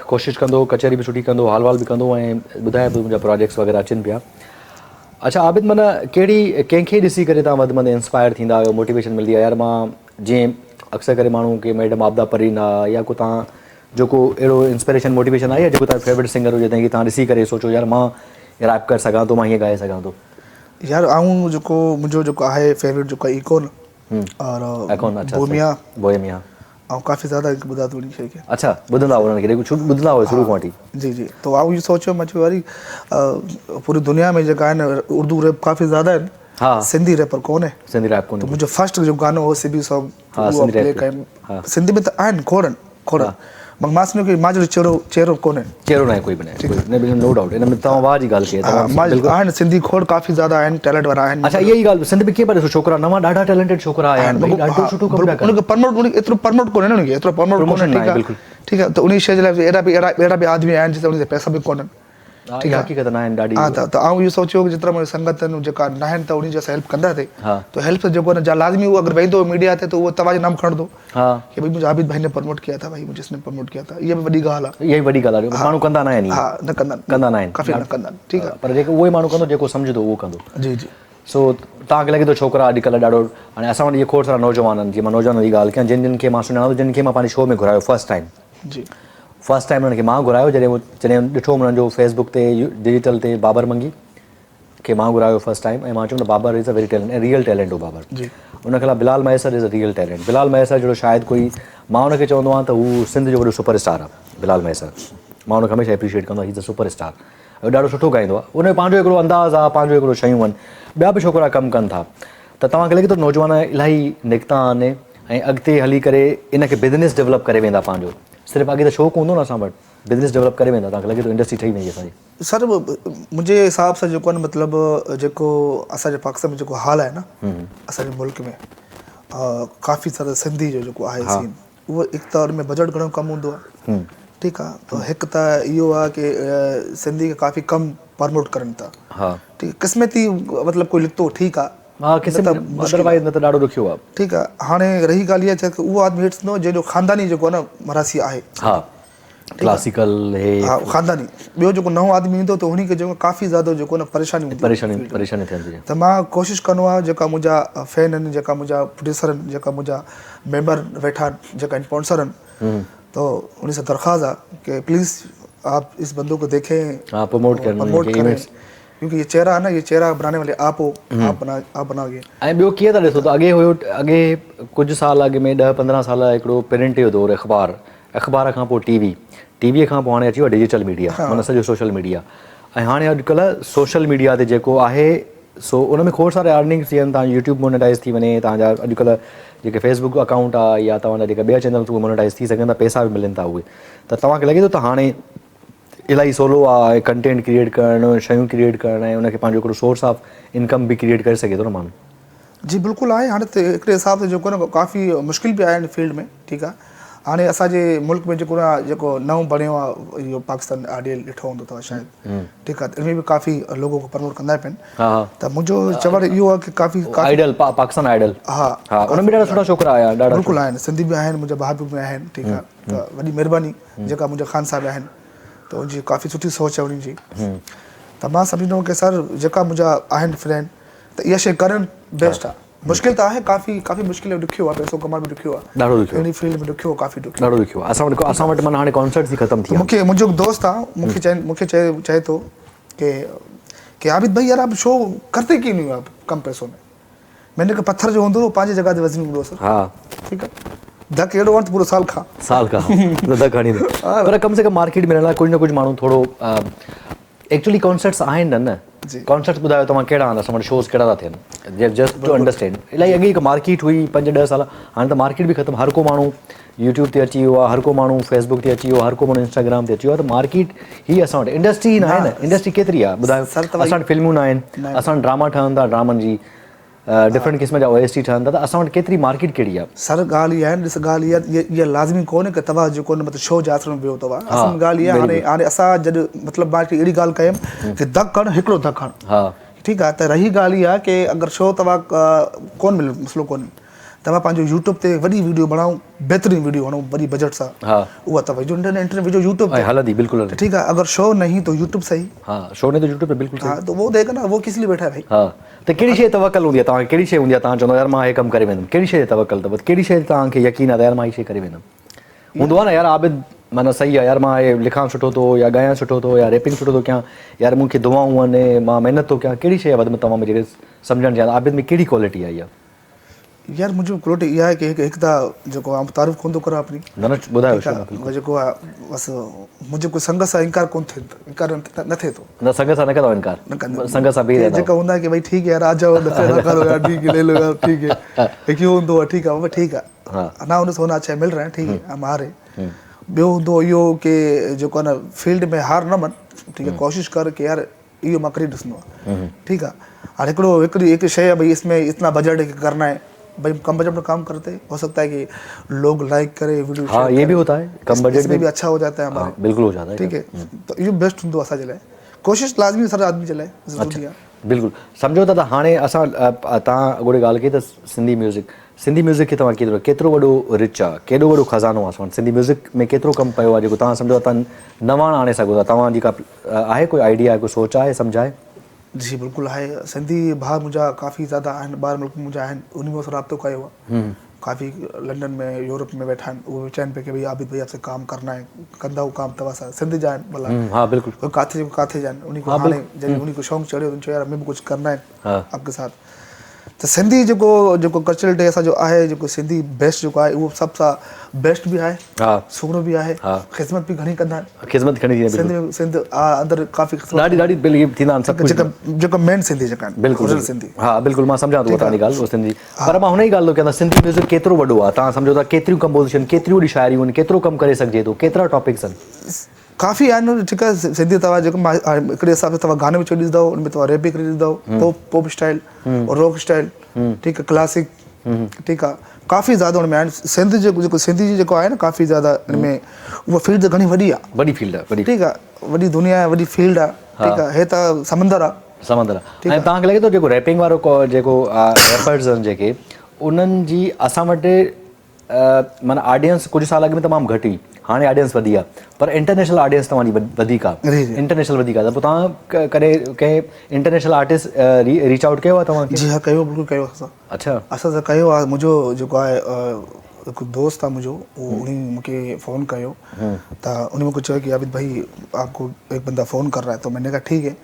कोशिशि कंदो, कचहरी बि सुठी कंदो, हाल वाल बि कंदो ऐं ॿुधाए पियो मुंहिंजा प्रोजेक्ट्स वग़ैरह अचनि पिया। अच्छा आबिद, माना कहिड़ी कंहिंखे ॾिसी करे तव्हां वधि में वधि इंस्पायर थींदा आहियो, मोटिवेशन मिलंदी आहे यार? मां जीअं अक्सर करे माण्हू के मैडम आबदा परीन आहे या को तव्हां जेको अहिड़ो इंस्पिरेशन मोटिवेशन आहे या जेको तव्हां फेवरेट सिंगर हुजे तंहिंखे तव्हां ॾिसी करे सोचो यार मां रैप करे सघां थो, मां हीअं ॻाए सघां थो? यार आऊं जेको मुंहिंजो जेको आहे फेवरेट जेको इकोन और बोहेमिया ऐं काफ़ी ज़्यादा ॿुधा थो उन शइ खे। अच्छा, ॿुधंदा हुआ उन्हनि खे, ॿुधंदा हुआ शुरू खां वठी? जी जी। तो आऊं इहो सोचियो मां चयो वरी पूरी दुनिया में जेका आहिनि उर्दू रैप काफ़ी ज़्यादा आहिनि, हाँ सिंधी रैपर कोन्हे। सिंधी रैप कोन्हे। तो मुंहिंजो फर्स्ट जो गानो हो सिबी सॉन्ग, हाँ, उहो प्ले कयो। सिंधी में त आहिनि खोड़नि मगर मां सम्झो कि मुंहिंजो चेहरो कोन्हे। चेहरो न आहे कोई बि न, नो डाउट। इन में तव्हां वाह जी ॻाल्हि कई। आहिनि सिंधी खोड़ काफ़ी ज़्यादा आहिनि, टैलेंट वारा आहिनि। अच्छा, इहा ई ॻाल्हि सिंध में कीअं पिया ॾिसो छोकिरा नवां ॾाढा टैलेंटेड छोकिरा आया आहिनि, ॾाढो सुठो कमु पिया कनि। उनखे प्रमोट एतिरो प्रमोट कोन्हे न, उनखे एतिरो प्रमोट कोन्हे। ठीकु आहे। त उन शइ जे लाइ अहिड़ा बि आदमी आहिनि जिते उनखे पैसा बि कोन्हनि। ठीक है, हकीकत न आहिनि ॾाढी। हाँ, त आऊं इहो सोचियो कि जेतिरा मुंहिंजी संगत आहिनि जेका न आहिनि त उन्ही जी असां हेल्प कंदासीं। तो हेल्प जेको न लाज़मी उहो अगरि वेंदो मीडिया ते तो उहो तव्हांजो नाम खणंदो कि भाई मुझे आबिद भाई ने प्रमोट किया था, भाई मुझे इसने प्रमोट किया था। इहा बि वॾी ॻाल्हि आहे। इहा ई वॾी ॻाल्हि आहे। माण्हू कंदा न आहिनि। हा, न कंदा आहिनि, काफ़ी न कंदा आहिनि। ठीकु आहे। पर जेको उहो ई माण्हू कंदो जेको सम्झंदो उहो कंदो। जी जी। सो तव्हांखे लॻे थो छोकिरा अॼुकल्ह ॾाढो हाणे असां वटि इहे खोड़ सारा नौजवान आहिनि, जीअं मां नौजवाननि जी ॻाल्हि कयां जिन खे मां सुञाणो, जिन खे मां पंहिंजे शो में घुरायो फर्स्ट टाइम। जी। फर्स्ट टाइम उन्हनि खे मां घुरायो जॾहिं ॾिठो उन्हनि जो फेसबुक ते डिजिटल ते बाबर मंगी खे मां घुरायो फर्स्ट टाइम। ऐं मां चयो Babar is a very talent, real talent हो बाबर। जी। उन खां Bilal Maisar is a real talent. Bilal Maisar जहिड़ो शायदि कोई, मां उनखे चवंदो आहियां त हू सिंध जो वॾो सुपर स्टार आहे बिलाल मैसर। मां उनखे हमेशह एप्रिशिएट कंदो आहियां, he is a super star. ॾाढो सुठो ॻाईंदो आहे, उनजो पंहिंजो हिकिड़ो अंदाज़ आहे, पंहिंजो हिकिड़ो शयूं आहिनि। ॿिया बि छोकिरा कमु कनि था। त तव्हांखे लॻे थो नौजवान इलाही निकिता आहिनि ऐं अॻिते हली करे इनखे बिज़नेस डेवलप करे वेंदा पंहिंजो? सिर्फ़ु अॻे त शौक़ु हूंदो न असां वटि, बिज़नेस डेवलप करे वेंदा? तव्हांखे लॻे थो इंडस्ट्री ठही वेंदी असांजी? सर मुंहिंजे हिसाब सां जेको आहे न मतिलबु जेको असांजे पाकिस्तान में जेको हाल आहे न असांजे मुल्क में, काफ़ी सारा सिंधी जो जेको आहे सीन, उहो हिकु त उन में बजट घणो कमु हूंदो आहे। ठीकु आहे। त हिकु त इहो आहे कि सिंधी खे काफ़ी कम प्रमोट करनि था। ठीकु आहे। क़िस्मती मतिलबु कोई लिखतो ठीकु आहे, अदरवाइज़ न त ॾाढो ॾुखियो आहे। ठीकु आहे। हाणे रही ॻाल्हि इहा की उहो आदमी हेठि थींदो जंहिंजो ख़ानदानी जेको आहे न मरासी आहे, क्लासिकल हे ख़ानदानी। ॿियो जेको नओं आदमी ईंदो त हुनखे जेको काफ़ी ज़्यादा जेको न परेशानी थियनि। त मां कोशिशि कंदो आहियां जेका मुंहिंजा फैन आहिनि, जेका मुंहिंजा प्रोड्यूसर आहिनि, जेका मुंहिंजा मेंबर वेठा आहिनि, जेका स्पॉन्सर आहिनि, तो उन से दरख्वास्त है कि प्लीज़ आप इस बंदों को देखें, प्रमोट करें, क्योंकि ये चेहरा है ना, ये चेहरा बनाने वाले आप हो, आप बनाओगे। ऐं ॿियो कीअं था ॾिसो त अॻे हुयो, अॻे कुझु साल अॻु में 10-15 साल हिकिड़ो प्रिंट जो दौरु, अख़बार खां पोइ टीवीअ खां पोइ हाणे अची वियो डिजिटल मीडिया, माना सॼो सोशल मीडिया। ऐं हाणे अॼुकल्ह सोशल मीडिया ते जेको आहे सो उन में खोड़ सारे अर्निंग्स थियनि, तव्हां यूट्यूब मोनेटाइज़ थी वञे, तव्हांजा अॼुकल्ह जेके फेसबुक अकाउंट आहे या तव्हांजा जेके ॿिया चैनल उहे मोनेटाइज़ थी सघनि था, पैसा बि मिलनि था उहे। त तव्हांखे लॻे थो त हाणे इलाही सवलो आहे कंटेंट क्रिएट करणु, शयूं क्रिएट करणु ऐं उनखे पंहिंजो हिकिड़ो सोर्स ऑफ इनकम बि क्रिएट करे सघे थो न माण्हू? जी बिल्कुलु आहे। हाणे त हिकिड़े हिसाब सां जेको न काफ़ी मुश्किल बि आहे हिन फील्ड में। ठीकु आहे। हाणे असांजे मुल्क में जेको नओं बणियो आहे इहो पाकिस्तान आइडियल ॾिठो हूंदो अथव शायदि। ठीकु आहे। त इनमें बि काफ़ी लोगों को प्रमोट कंदा पिया आहिनि। त मुंहिंजो चवणु इहो आहे कि काफ़ी आइडल पाकिस्तान आइडल, हा उन में ॾाढा सुठा छोकिरा आया आहिनि, ॾाढा बिल्कुलु आहिनि, सिंधी बि आहिनि, मुंहिंजा भाउ बि आहिनि। ठीकु आहे। त वॾी महिरबानी जेका मुंहिंजा ख़ान साहिब आहिनि, त उनजी काफ़ी सुठी सोच आहे उन्हनि जी। त मां सम्झंदो कि सर जेका मुंहिंजा आहिनि फ्रेंड, त इहा शइ करणु बेस्ट आहे। मुश्किल त आहे, काफ़ी मुश्किल ॾुखियो आहे, पैसो कमाइण बि ॾुखियो आहे, ॾाढो ॾुखियो इन फील्ड में ॾुखियो, काफ़ी ॾुखियो, ॾाढो ॾुखियो। असां वटि माना हाणे कॉन्सर्ट्स ई ख़तमु थी। मूंखे मुंहिंजो दोस्त आहे, मूंखे चए थो कि आबिद भाई यार आप शो करते क्यों नहीं हो आप कम पैसों में? मैंने कहा पत्थर जो हूंदो पंहिंजे जॻह ते वज़नी हूंदो सर। हा ठीकु आहे। धक अहिड़ो वठि पूरो साल खां धक हणी पर कम से कम मार्केट में रहण लाइ कुझु न कुझु माण्हू थोरो एक्चुअली कॉन्सर्ट्स आहिनि न, कॉन्सर्ट्स ॿुधायो तव्हां कहिड़ा आहिनि, असां वटि शोज़ कहिड़ा था थियनि, जस्ट टू अंडरस्टैंड। इलाही अॻे हिकु मार्केट हुई 5-10 साल, हाणे त मार्केट बि ख़तमु, हर को माण्हू यूट्यूब ते अची वियो आहे, हर को माण्हू फेसबुक ते अची वियो आहे, हर को माण्हू इंस्टाग्राम ते अची वियो आहे। त मार्केट ही असां वटि इंडस्ट्री न आहे न, इंडस्ट्री केतिरी आहे ॿुधायो? असां वटि फिल्मूं न आहिनि, असां वटि ड्रामा ठहनि था, ड्रामनि जी डिफरेंट क़िस्म जा OST ठहनि था, त असां वटि केतिरी मार्केट कहिड़ी आहे? सर ॻाल्हि इहा आहे, ॾिस ॻाल्हि इहा लाज़मी कोन्हे की तव्हां जेको मतिलबु शो जे आसरे में वियो अथव। असुल ॻाल्हि इहा हाणे असां जॾहिं मतिलबु मां अहिड़ी ॻाल्हि कयमि कि धक हण हिकिड़ो धक हण, ठीकु आहे। त रही ॻाल्हि इहा की अगरि शो तव्हां कोन मिले मसइलो कोन्हे, तव्हां पंहिंजो यूट्यूब ते वॾी वीडियो बणाओ, बहितरीनु वीडियो बणाओ वॾी बजट सां, उहा तव्हां विझो इंटरनेट विझो यूट्यूब ते हलंदी बिल्कुलु। ठीकु आहे। अगर शो नहीं तो यूट्यूब सही। हाँ, शो नहीं तो यूट्यूब पे बिल्कुल। हाँ, तो वो देख ना, वो किस लिए बैठा है भाई। हाँ, तो कहिड़ी शइ तवक्कल हूंदी आहे तव्हांखे, कहिड़ी शइ हूंदी आहे तव्हां चवंदो यार मां हे कमु करे वेंदुमि, कहिड़ी शइ तवक्कल अथव, कहिड़ी शइ तव्हांखे यकीन आहे त यार मां हीअ शइ करे वेंदुमि। हूंदो आहे न यार आबिद माना सही आहे यार, मां हे लिखां सुठो थो या ॻायां सुठो थो या रैपिंग सुठो थो कयां, यार मूंखे दुआऊं आहिनि, मां महिनत थो कयां, कहिड़ी शइ वध में तव्हां मुंहिंजे सम्झणु चाहियां आबिद में कहिड़ी क्वालिटी आहे इहा? यार मुंहिंजो क्वालिटी इहा आहे की हिकु त जेको आउं तारीफ़ कोन थो करां अपनी, न न ॿुधायो जेको आहे बसि मुंहिंजो कोई संगत सां इनकार कोन थिए, इनकार न थिए थो। न संगत सां न कंदो इनकार, संगत सां बि जेका हूंदा आहे की भाई ठीक है यार आ जाओ, न करो यार, ठीक है ले लो यार, ठीक है हिकु हूंदो आहे ठीकु आहे बाबा ठीकु आहे, अञा हुन सोना अच्छा मिल रहा है, ठीक है हम आ रहे। ॿियो हूंदो इहो की जेको आहे न फील्ड में हार न मन, ठीकु आहे, कोशिशि कर की यार इहो मां करे ॾिसंदो आहे, ठीकु आहे। हाणे हिकिड़ी शइ आहे भाई इसमें इतना बजट करना है, भाई कम बजट में काम करते हो सकता है कि लोग लाइक करे वीडियो। हाँ, ये भी होता है, कम बजट में भी अच्छा हो जाता है हमारा। बिल्कुल हो जाता है, ठीक है। तो इहो बेस्ट हूंदो असांजे लाइ, कोशिशि लाज़मी सर आदमी जे लाइ ज़रूरी आहे। बिल्कुलु सम्झो था त हाणे असां तव्हां अॻोड़ी ॻाल्हि कई त सिंधी म्यूज़िक खे तव्हां केतिरो वॾो रिच आहे, केॾो वॾो खज़ानो आहे सिंधी म्यूज़िक में, केतिरो कमु पियो आहे जेको तव्हां सम्झो था नवाण आणे सघो था, तव्हांजी का आहे कोई आइडिया, कोई सोच आहे, सम्झाए? जी बिल्कुलु आहे। सिंधी भाउ मुंहिंजा काफ़ी ज़्यादा आहिनि, ॿाहिरि मुल्क मुंहिंजा आहिनि, उन में राब्तो कयो आहे, काफ़ी लंडन में यूरोप में वेठा आहिनि, उहे चवनि पिया कि भई आबिद भाई आपसे काम करना है, कंदा हू काम तव्हां सां, सिंधी जा आहिनि भला। हाँ बिल्कुलु, काथे जा आहिनि, उन को हाणे जॾहिं उन को शौक़ु चढ़ियो त चयो यार हमें भी कुछ करना है आपके साथ। त सिंधी जेको कल्चरल डे असांजो आहे, जेको सिंधी बेस्ट जेको आहे उहो सभ सां बेस्ट बि आहे, सुहिणो बि आहे, ख़िदमत बि घणी कंदा आहिनि, ख़िदमत घणी सिंध अंदरि काफ़ी ॾाढी थींदा आहिनि सभु जेका मेन सिंधी जेका आहिनि, बिल्कुलु सिंधी। हा बिल्कुलु मां सम्झां थो तव्हांजी ॻाल्हि, उहो सिंधी, पर मां हुन ई ॻाल्हि थो कयां सिंधी म्यूज़िक केतिरो वॾो आहे, तव्हां सम्झो था केतिरियूं कंपोज़िशन, केतिरियूं वॾी शायरियूं आहिनि, केतिरो कमु करे सघिजे थो, केतिरा टॉपिक्स आहिनि, काफ़ी आहिनि। ठीकु आहे, सिंधी तव्हां जेको मां हिकिड़े हिसाब सां तव्हां गाने में चढ़ी ॾिसंदव, उन में तव्हां रैप बि करे ॾिसंदव, पॉप स्टाइल और रॉक स्टाइल, ठीकु आहे, क्लासिक, ठीकु आहे, काफ़ी ज़्यादा हुन में आहिनि। सिंध जेको सिंधी जी जेको आहे न काफ़ी ज़्यादा हिन में उहा फील्ड घणी वॾी आहे, वॾी फील्ड आहे, ठीकु आहे, वॾी दुनिया आहे, वॾी फील्ड आहे, ठीकु आहे, हे त समंदर आहे, समंदर आहे। ऐं तव्हांखे लॻे थो जेको रैपिंग वारो जेको रैपर्स आहिनि जेके, उन्हनि जी असां वटि माना ऑडियंस कुझु साल अॻु में तमामु घटि हुई, हाणे ऑडियंस वधी आहे, पर इंटरनेशनल ऑडियंस तव्हांजी वधीक आहे, इंटरनेशनल वधीक आहे, त पोइ तव्हां कॾहिं कंहिं इंटरनेशनल आर्टिस्ट रीच आउट कयो आहे तव्हांखे? जी हा, कयो, बिल्कुलु कयो असां। अच्छा, असां सां कयो आहे। मुंहिंजो जेको आहे हिकु दोस्त आहे मुंहिंजो, उहो उन मूंखे फ़ोन कयो, त उन मूंखे चयो कि आबिद भाई आपको एक बंदा फ़ोन कर रहा है, तो मैंने कहा ठीक है।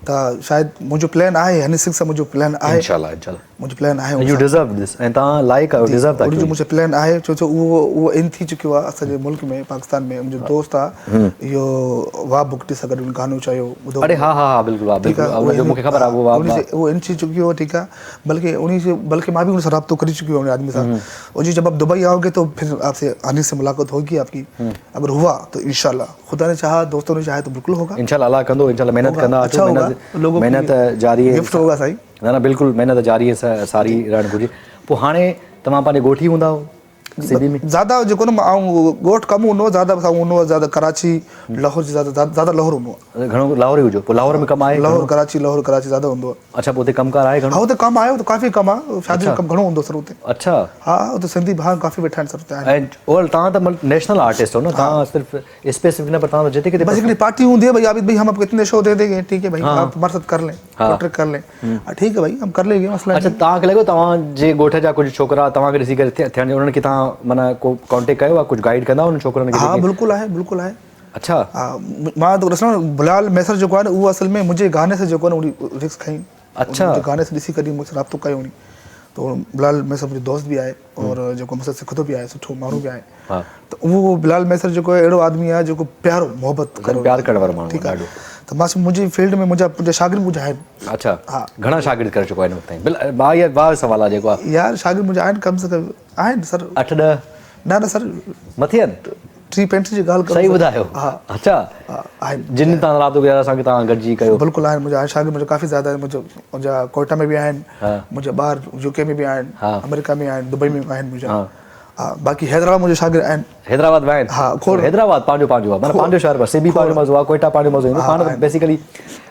त शायद मुंहिंजो प्लान आहे, हनी सिंह सां मुंहिंजो प्लान आहे, इंशाल्लाह मुंहिंजो प्लान आहे, यू डिज़र्व दिस, ऐं तव्हां लाइक आहियो, डिज़र्व था कयो, मुंहिंजो प्लान आहे, छो उहो इन थी चुकियो आहे असांजे मुल्क में, पाकिस्तान में। मुंहिंजो दोस्त आहे इहो वाह बुकटी सां गॾु गानो चयो, ॿुधो? अरे हा हा बिल्कुलु बिल्कुलु, मूंखे ख़बर आहे उहो इन थी चुकियो, ठीकु आहे, बल्कि मां भी उनसे राब्तो कर चुकी हूँ आदमी साथ। और जी जब आप दुबई आओगे तो फिर आपसे हनी से मुलाकात होगी आपकी, अगर हुआ तो इंशाल्लाह, खुदा ने चाहा, दोस्तों ने चाहा तो बिल्कुल होगा, इंशाल्लाह अल्लाह कंदो, इंशाल्लाह मेहनत कंदा, अच्छा होगा, मेहनत जारी है, गिफ्ट होगा साईं, न बिल्कुलु मेहनत जारी है सारी रहण घुरिजे। पोइ हाणे तव्हां पंहिंजे ॻोठी हूंदा हो सिंधी में? ज़्यादा जेको न ॻोठ कम हूंदो, ज़्यादा हूंदो, ज़्यादा कराची लाहौर जी ज़्यादा लाहौर हूंदो, घणो लाहौर ई हुजो। पोइ लाहौर में कमु आहे? लाहौर कराची ज़्यादा हूंदो आहे। अच्छा, पोइ हुते कमकार आहे घणो? हा, हुते कमु आहे, काफ़ी कमु आहे, शादी जो कमु घणो हूंदो सर हुते। अच्छा, हा, हुते सिंधी भाउ काफ़ी वेठा आहिनि सर हुते। ऐं और तव्हां त नेशनल आर्टिस्ट हो न, तव्हां सिर्फ़ स्पेसिफिक न, पर तव्हां जिते किथे बस हिकिड़ी पार्टी हूंदी है भाई, आबिद भाई हम आपको इतने शो दे देंगे, ठीक है भाई, आप हमारे साथ कर लें, कॉन्ट्रैक्ट कर लें, ठीक है भाई हम कर लेंगे, मसला। अच्छा, तव्हांखे लॻो तव्हांजे ॻोठ जा कुझु छोकिरा तव्हांखे ॾिसी करे थियण, उन्हनि खे तव्हां माना को कॉन्टेक्ट कयो आहे, कुछ गाइड कंदा उन छोकरनि खे? हाँ बिल्कुल है, बिल्कुल है। अच्छा, मां तो ॾिसो बिलाल मैसर जो है ना, वो असल में मुझे गाने से जो है ना रिस्क खई। अच्छा, गाने से ॾिसी करे मुझसे राब्तो कयो नी, तो बिलाल मैसर मुंहिंजो दोस्त भी आहे और जो मूंसां सिखंदो भी आहे, सुठो माण्हू भी आहे। तो वो बिलाल मैसर जो है अहिड़ो आदमी आहे जेको प्यारो मोहब्बत करो, प्यार करण वारो माण्हू, ठीक आहे। त मां मुंहिंजी फील्ड में मुंहिंजा शागिर्द मुंहिंजा आहिनि। अच्छा, हा, घणा शागिर्द करे चुको आहिनि ताईं? वाह सवाल आहे जेको आहे यार, शागिर्द मुंहिंजा आहिनि, कम से कम आहिनि सर 8-10, न सर मथे आहिनि, 30-35 जी ॻाल्हि करो, सही ॿुधायो? हा, अच्छा, आहिनि, जिन तव्हां राब्तो कयो असांखे तव्हां गॾिजी कयो? बिल्कुलु आहिनि, मुंहिंजा शागिर्द मुंहिंजा काफ़ी ज़्यादा आहिनि, मुंहिंजा कोयटा में बि आहिनि, मुंहिंजा ॿार यूके में बि आहिनि, अमेरिका में आहिनि, दुबई में आहिनि मुंहिंजा, हा, बाक़ी हैदराबाद मुंहिंजा शागिर्द आहिनि। हैदराबाद में आहिनि हा, खोड़। हैदराबाद पंहिंजो आहे माना पंहिंजो शहर बसि सिबी पंहिंजो मज़ो आहे कोयटा पंहिंजो मज़ो ईंदो पाण बेसिकली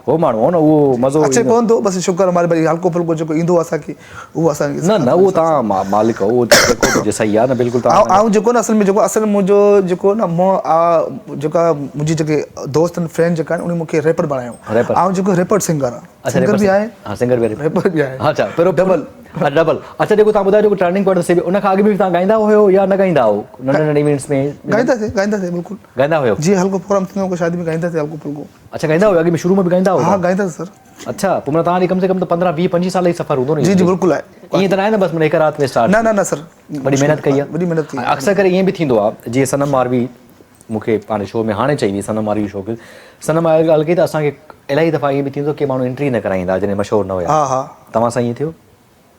हो माण्हू हो न उहो मज़ो अचे कोन थो बसि शुक्र हमारे भाई हल्को फुल्को जेको ईंदो असांखे उहो असांखे न उहो तव्हां मालिक उहो जेको हुजे सही आहे न बिल्कुलु तव्हां ऐं जेको न असल में मुंहिंजो जेको न जेका मुंहिंजी जेके दोस्त आहिनि फ्रेंड जेका आहिनि उन मूंखे रैपर बणायो ऐं जेको रैपर सिंगर आहे सिंगर बि आहे हा सिंगर बि रैपर बि आहे अच्छा पहिरियों डबल अच्छा जेको तव्हां ॿुधायो जेको टर्निंग पॉइंट से उन खां अॻु बि तव्हां ॻाईंदा हुयो या न ॻाईंदा हो नंढे नंढे इवेंट्स में गाईंदासीं बिल्कुलु ॻाईंदा हुयो जी हल्को प्रोग्राम थींदो को शादी में गाईंदासीं हल्को फुल्को अच्छा ॻाईंदा हुयो अॻु में शुरू में बि ॻाईंदा हुयो हा गाईंदासीं सर अच्छा पोइ मतलब तव्हांजी कम से कम त 15-20-25 साल जी सफ़र हूंदो न जी जी बिल्कुलु आहे ईअं त न आहे न बसि हिकु राति में स्टार्ट न सर वॾी महिनत कई आहे वॾी महिनत कई अक्सर करे ईअं बि थींदो आहे जीअं सनम मारवी मूंखे पंहिंजे शो में हाणे चई हुई सनम मारवी शो खे सनम ॻाल्हि कई त असांखे इलाही दफ़ा ईअं बि थींदो की माण्हू एंट्री न कराईंदा जॾहिं मशहूरु न हुया हा हा तव्हां सां ईअं थियो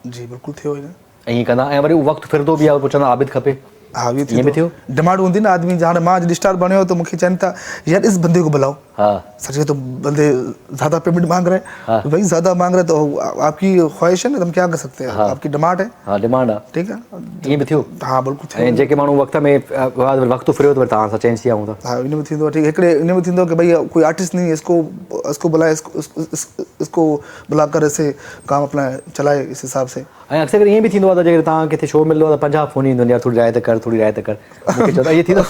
जी बिल्कुलु थियो न ऐं ईअं कंदा ऐं वरी उहो वक़्तु फिरंदो बि आहे पोइ चवंदा आबिद खपे हाँ ये ये भी थियो डिमांड होती ना आदमी जहाँ माँ जब स्टार बने हो तो मुख्य चैन था यार इस बंदे को बुलाओ हाँ सच तो बंदे ज़्यादा पेमेंट मांग रहे हैं हाँ। तो भाई ज़्यादा मांग रहे तो आपकी ख्वाहिश है ना तुम क्या कर सकते हैं हाँ। आपकी डिमांड है हाँ डिमांड आहे ठीक है ईअं बि थियो हाँ बिल्कुल थियो ऐं जेके माण्हू वक़्त में वक़्तु फिरियो त वरी तव्हां सां चेंज थी विया हूंदा हाँ इनमें थींदो ठीक हिकिड़े इनमें थींदो कि भाई कोई आर्टिस्ट नहीं इसको बुलाए इसको बुलाकर ऐसे काम अपना चलाए इस हिसाब से ऐं अक्सर करे ईअं बि थींदो आहे त जेकर तव्हां किथे शो मिलंदो आहे त 50 फोन ईंदो यार थोरी रायत कर मूंखे चवंदा इहे थींदो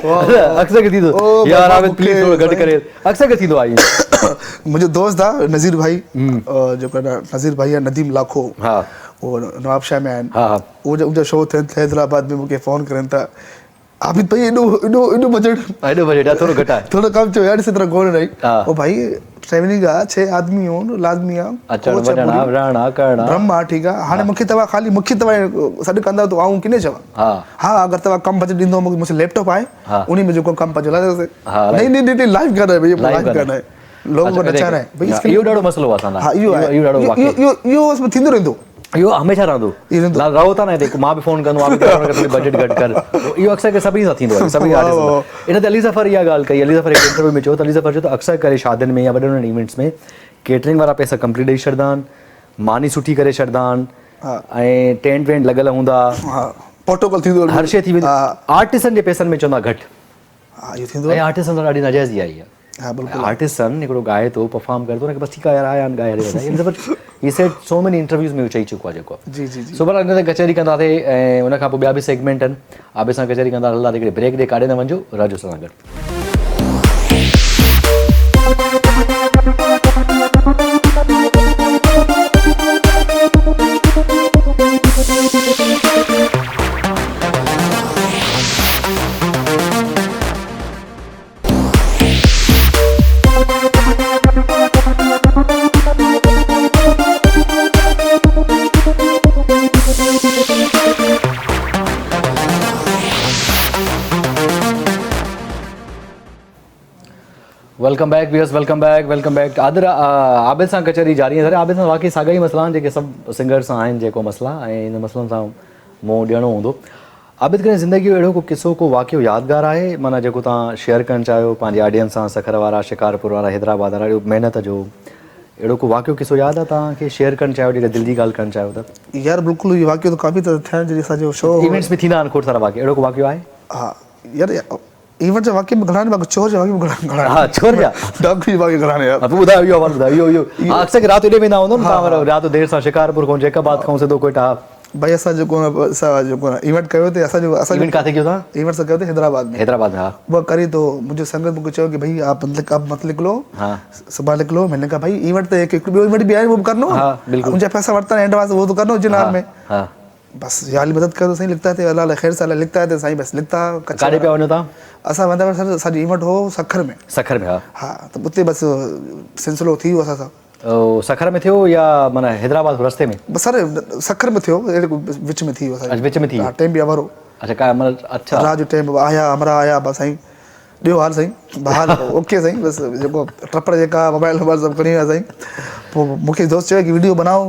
अक्सर थींदो यार आबिद प्लीज थोरो घटि करे अक्सर के थींदो आहे मुंहिंजो दोस्त आहे नज़ीर भाई जेको नज़ीर भाई आहे नदीम लाखो हा वो नवाबशाह में आहिनि हा उनजा शो थियनि हैदराबाद में मूंखे फ़ोन करनि था आबिद भाई एॾो बजट आहे थोरो घटि आहे थोड़ा कम चो यार इसी तरह गोल नहीं हाँ। ओ भाई ट्रैवलिंग आ 6 आदमी हो लाजमी आ अचण वञण रहण करण ब्रह्मा ठीक है हाने मुख्य तवा खाली मुख्य तवा सड कंदा तो आऊं किने चवा हाँ हां अगर तवा कम बजट दिंदो मुझे लैपटॉप आए हाँ। उन्हीं में जो कम पर चला दे हाँ, नहीं लाइव कर रहा है भैया लाइव कर रहा है लोगों को नचा रहा है भाई इसके इहो ॾाढो मसलो आहे असां हां यो उसमें थींदो रहंदो इहो हमेशह रहंदो रहो था न हिते मां बि फोन कंदो आहियां बजट घटि कर इहो अक्सर सभिनी सां थींदो आहे सभिनी आर्टिस्ट इन ते अली ज़फ़र इहा ॻाल्हि कई अली ज़फ़र हिकु इंटरव्यू में चयो त अली ज़फ़र चयो त अक्सर करे शादियुनि में या वॾे वॾे इवेंट्स में केटरिंग वारा पैसा कंप्लीट ॾेई छॾंदा आहिनि मानी सुठी करे छॾंदा आहिनि ऐं टेंट वेंट लॻल हूंदा प्रोटोकॉल थींदो हर शइ थी वेंदी आर्टिस्टनि जे पैसनि में चवंदा घटि हां इहो थींदो ऐं आर्टिस्टनि सां ॾाढी नाजाइज़ी आई आहे हां बिल्कुल आर्टिस्टन हिकिड़ो ॻाए थो परफॉर्म करे थो न बसि ठीकु आहे यार आया आहिनि ॻाए वधाए ही सेट सो मेनी इंटरव्यूज़ में चई चुको आहे जेको जी जी जी सुभाणे हिन ते कचहरी कंदासीं ऐं उन खां पोइ ॿिया बि सेगमेंट आहिनि आबे सां कचहरी कंदा हलंदा हिकिड़े ब्रेक ॾे काॾे न वञो राजू सां गॾु welcome back viewers welcome back आदिर आबिद सां कचहरी जारी आहे आबिद सां वाक़ई साॻा ई मसला आहिनि जेके सभु सिंगर सां आहिनि जेको मसला ऐं इन मसलनि सां मुंहुं ॾियणो हूंदो आबिद करे ज़िंदगी जो अहिड़ो को किसो को वाक़ियो यादगारु आहे माना जेको तव्हां शेयर करणु चाहियो पंहिंजे ऑडियंस सां सखर वारा शिकारपुर वारा हैदराबाद वारा महिनत जो अहिड़ो को वाक़ियो किसो यादि आहे तव्हांखे शेयर करणु चाहियो जेका दिलि जी ॻाल्हि करणु चाहियो त यार बिल्कुलु इहो वाक़ियो त काफ़ी त थिया जॾहिं असांजो शो इवेंट्स में थींदा आहिनि खोड़ सारा वाक़िया अहिड़ो को वाक़ियो आहे हा यार इवेंट जा वाक़िया में घणा आहिनि चोर जा वाक़िया में घणा हा चोर जा डाकू वाक़िया घणा आहिनि यार ॿुधायो इहो आवाज़ ॿुधायो इहो अक्सर राति हेॾे वेंदा हूंदो न तव्हां राति देरि सां शिकारपुर खां जैकाबाद खां सिधो कोयटा भाई असां जेको इवेंट कयो ते असांजो इवेंट किथे कयो तव्हां इवेंट असां कयो ते हैदराबाद में हा वो करी तो मुझे संगत मुझे चयो कि भाई आप मत निकलो हाँ सुबह निकलो मैंने कहा भाई इवेंट तो एक इवेंट भी आए वो करनो हाँ बिल्कुल मुझे पैसा बढ़ता है एडवांस वो तो करनो जनाब में हाँ बस याली मदद करो सही लिखता थे अल्लाह खैर से लिखता है सही बस लिखता काॾे पिया वञो तव्हां असां वेंदा सर असांजो इवेंट हो सखर में हा त उते बस सिलसिलो थी वियो असां सां सखर में थियो या माना हैदराबाद रस्ते में बस सर सखर में थियो विच में थी वियो असांजो विच में थी टाइम बि अवरो अच्छा का मतलब अच्छा रात जो टाइम आया हमरा आया बस साईं ॾियो हाल साईं हाल ओके साईं बस जेको टपर जेका मोबाइल नंबर सभु खणी विया साईं पोइ मूंखे दोस्त चयो कि वीडियो बनाओ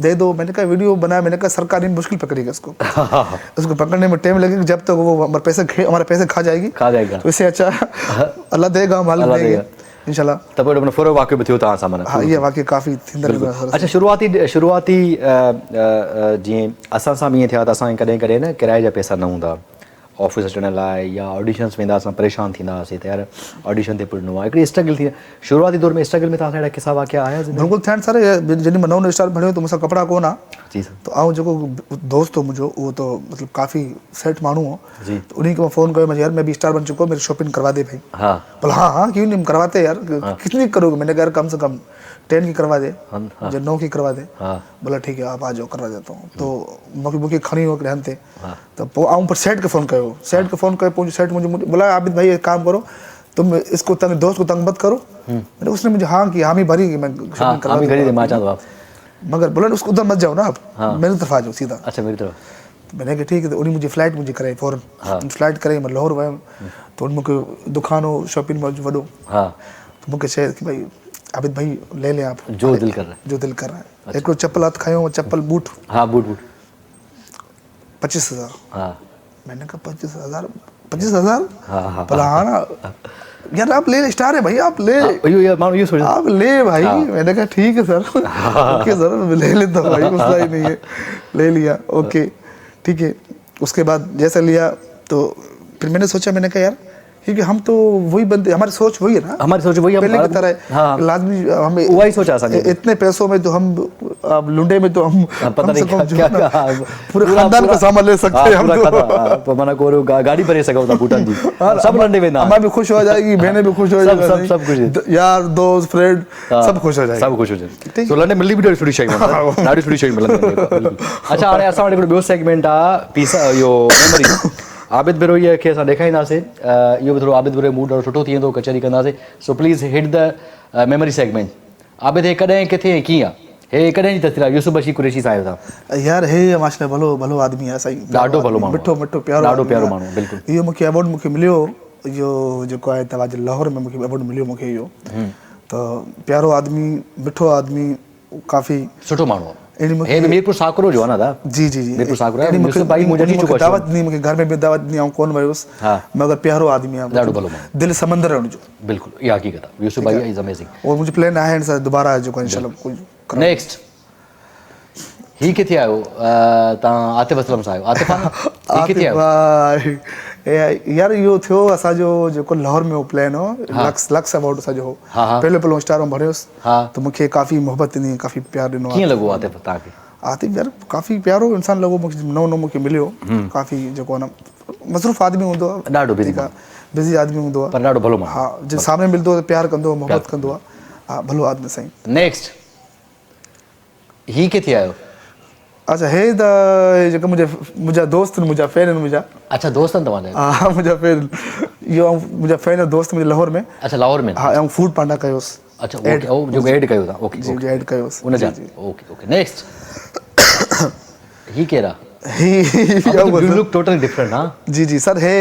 दे दो मैंने कहा वीडियो बनाया मैंने कहा सरकारी मुश्किल पकड़ेगा उसको पकड़ने में टाइम लगेगा जब तक वो हमारे पैसे खा जाएगी तो इससे अच्छा अल्लाह देगा मालिक देगा इंशाल्लाह। त पोइ हुन फुरो वाक़ियो बि थियो तव्हां सां माना? हाँ, ये वाक़ई काफ़ी थींदा रहंदा आहिनि। अच्छा, शुरूआती जीअं असां सां बि ईअं थिया त असांखे कॾहिं कॾहिं न किराए जा पैसा न हूंदा ऑफिस अचण लाइ, या ऑडिशन्स वेंदा असां परेशान थींदा हुआसीं त यार ऑडिशन ते पुॼणो आहे, हिकिड़ी स्ट्रगल थी। शुरूआती दौर में स्ट्रगल में तव्हांखे अहिड़ा किसा वाक़िया आया? बिल्कुलु थियनि सर। जॾहिं मां नओं स्टार भणियो त मूंसां कपिड़ा कोन आहे। जी सर। त ऐं जेको दोस्त हो मुंहिंजो, उहो तो मतिलबु काफ़ी सेट माण्हू हो जी। तो उन्हीं को मैं फ़ोन कयो, मैं यार मैं भी स्टार बन चुका हूँ, मेरी शॉपिंग करवा दे भाई। हाँ। बोला हाँ क्यों नहीं करवाते यार, कितनी करोगे? मैंने कहा यार कम से कम 10 की करवा दे, मुझे 9 की करवा दे। बोला ठीक है आप आ जाओ करवा देता हूँ। तो मूंखे खणी हो रहन थे तो पोइ आऊं पर सेठ के फ़ोन कयो, सेठ के फ़ोन कयो, पोइ सेठ मुझे बोला आबिद भाई एक काम करो, तुम इसको तंग दोस्त को तंग मत करो। मैंने उसने मुझे हाँ की, हामी भरी कि मैं शॉपिंग करवा दूंगा, मगर बोला उसको उधर मत जाओ ना, आप मेरी तरफ आ जाओ सीधा। अच्छा, मेरी तरफ। मैंने कहा ठीक है। तो उन्हीं मुझे फ्लाइट मुझे कराई फ़ौरन। फ्लाइट कराई, मैं लाहौर वियुमि। तो उन मूंखे दुकान हो शॉपिंग मॉल वॾो। तो मूंखे चयो कि भाई आबिद भाई ले लें आप, जो दिल कर रहा है, जो दिल कर रहा है। हिकिड़ो चप्पल हथ खयो, चप्पल बूट। हाँ, बूट 25,000। हाँ। मैंने कहा 25,000? 25,000? बोला हाँ ना यार आप ले, स्टार है भाई आप ले, आप ले भाई। मैंने कहा ठीक है सर। ओके सर मैं ले लेता हूँ भाई, मसला ही नहीं है। ले लिया, ओके ठीक है। उसके बाद जैसा लिया तो फिर मैंने सोचा, मैंने कहा यार क्योंकि हम तो वही बंदे, हमारी सोच वही है ना, हमारी सोच वही पहले की तरह है। लाजमी हमें वही सोचा इतने पैसों में तो हम, अब लुंडे में तो हम पता नहीं क्या पूरे खानदान का सामान ले सकते हैं हम तो मना को गाड़ी भरे सको था बूटन जी, सब लंडे में ना, हमें भी खुश हो जाएगी, बहनें भी खुश हो जाएगी, सब कुछ यार दोस्त फ्रेंड सब खुश हो जाएगी, सब खुश हो जाएगी। तो लंडे मिली भी थोड़ी शइ ॾाढी सुठी शइ मिलंदी। अच्छा, हाणे असां वटि हिकिड़ो ॿियो सेगमेंट आहे पीस इहो मेमोरी। आबिद बिरो ये खे असां ॾेखारींदासीं, इहो बि थोरो आबिद बिरो मूड ॾाढो सुठो थी वेंदो, कचहरी कंदासीं। So please hit the memory segment. Abid हे कॾहिं किथे कीअं आहे, हे कॾहिं जी तस्वीर आहे? यूसुफ बशीर कुरैशी साहिब था यार, हे माशाल्लाह भलो आदमी आहे साईं, ॾाढो भलो माण्हू, मिठो प्यारो, ॾाढो प्यारो माण्हू। बिल्कुलु इहो मूंखे अवॉर्ड मूंखे मिलियो, इहो जेको आहे तव्हांजे लाहौर में मूंखे अवॉर्ड मिलियो मूंखे इहो। त प्यारो आदमी, मिठो आदमी, काफ़ी सुठो माण्हू आहे। हे मीरपुर साकरो जो आहे न दादा? जी मीरपुर साकरो आहे। यूसुफ भाई मुझे नहीं चुका दावत नहीं, मूंखे घर में भी दावत नहीं, कोन वयुसि, मगर प्यारो आदमी आहे, ॾाढो भलो माण्हू, दिलि समंदर आहे हुनजो। बिल्कुलु इहा हक़ीक़त आहे। यूसुफ भाई इज़ अमेजिंग। और मुंहिंजो प्लान आहे सर दोबारा जेको इंशाल्लाह। नेक्स्ट ही किथे आयो तव्हां? आतिफ असलम साहिब। आतिफ किथे आयो? यार इहो थियो असांजो जेको लाहौर में हो प्लान हो, लक्स अवॉर्ड असांजो हो, पहलो स्टार में भरियोसि, त मूंखे काफ़ी मोहबत ॾिनी, काफ़ी प्यार ॾिनो। कीअं लॻो आतिफ तव्हांखे? आतिफ यार काफ़ी प्यारो इंसान लॻो मूंखे, नओं मूंखे मिलियो, काफ़ी जेको आहे न मसरूफ़ आदमी हूंदो आहे, ॾाढो बिज़ी आदमी हूंदो आहे, पर ॾाढो भलो माण्हू। हा, जिन सामने मिलंदो आहे प्यार कंदो आहे, मोहबत कंदो आहे, हा भलो आदमी साईं। नेक्स्ट ही किथे आयो? अच्छा, हे त जेके मुंहिंजा दोस्त आहिनि, मुंहिंजा फैन आहिनि मुंहिंजा। अच्छा, दोस्त आहिनि तव्हांजा? हा, मुंहिंजा फैन, इहो मुंहिंजा फैन दोस्त मुंहिंजे लाहौर में। अच्छा, लाहौर में? हा, ऐं फूड पांडा कयोसि। अच्छा, ओके, जो ऐड कयो था। ओके जी, ऐड कयोसि उन जा। ओके नेक्स्ट ही केरा? ही लुक टोटली डिफरेंट। हां जी सर, हे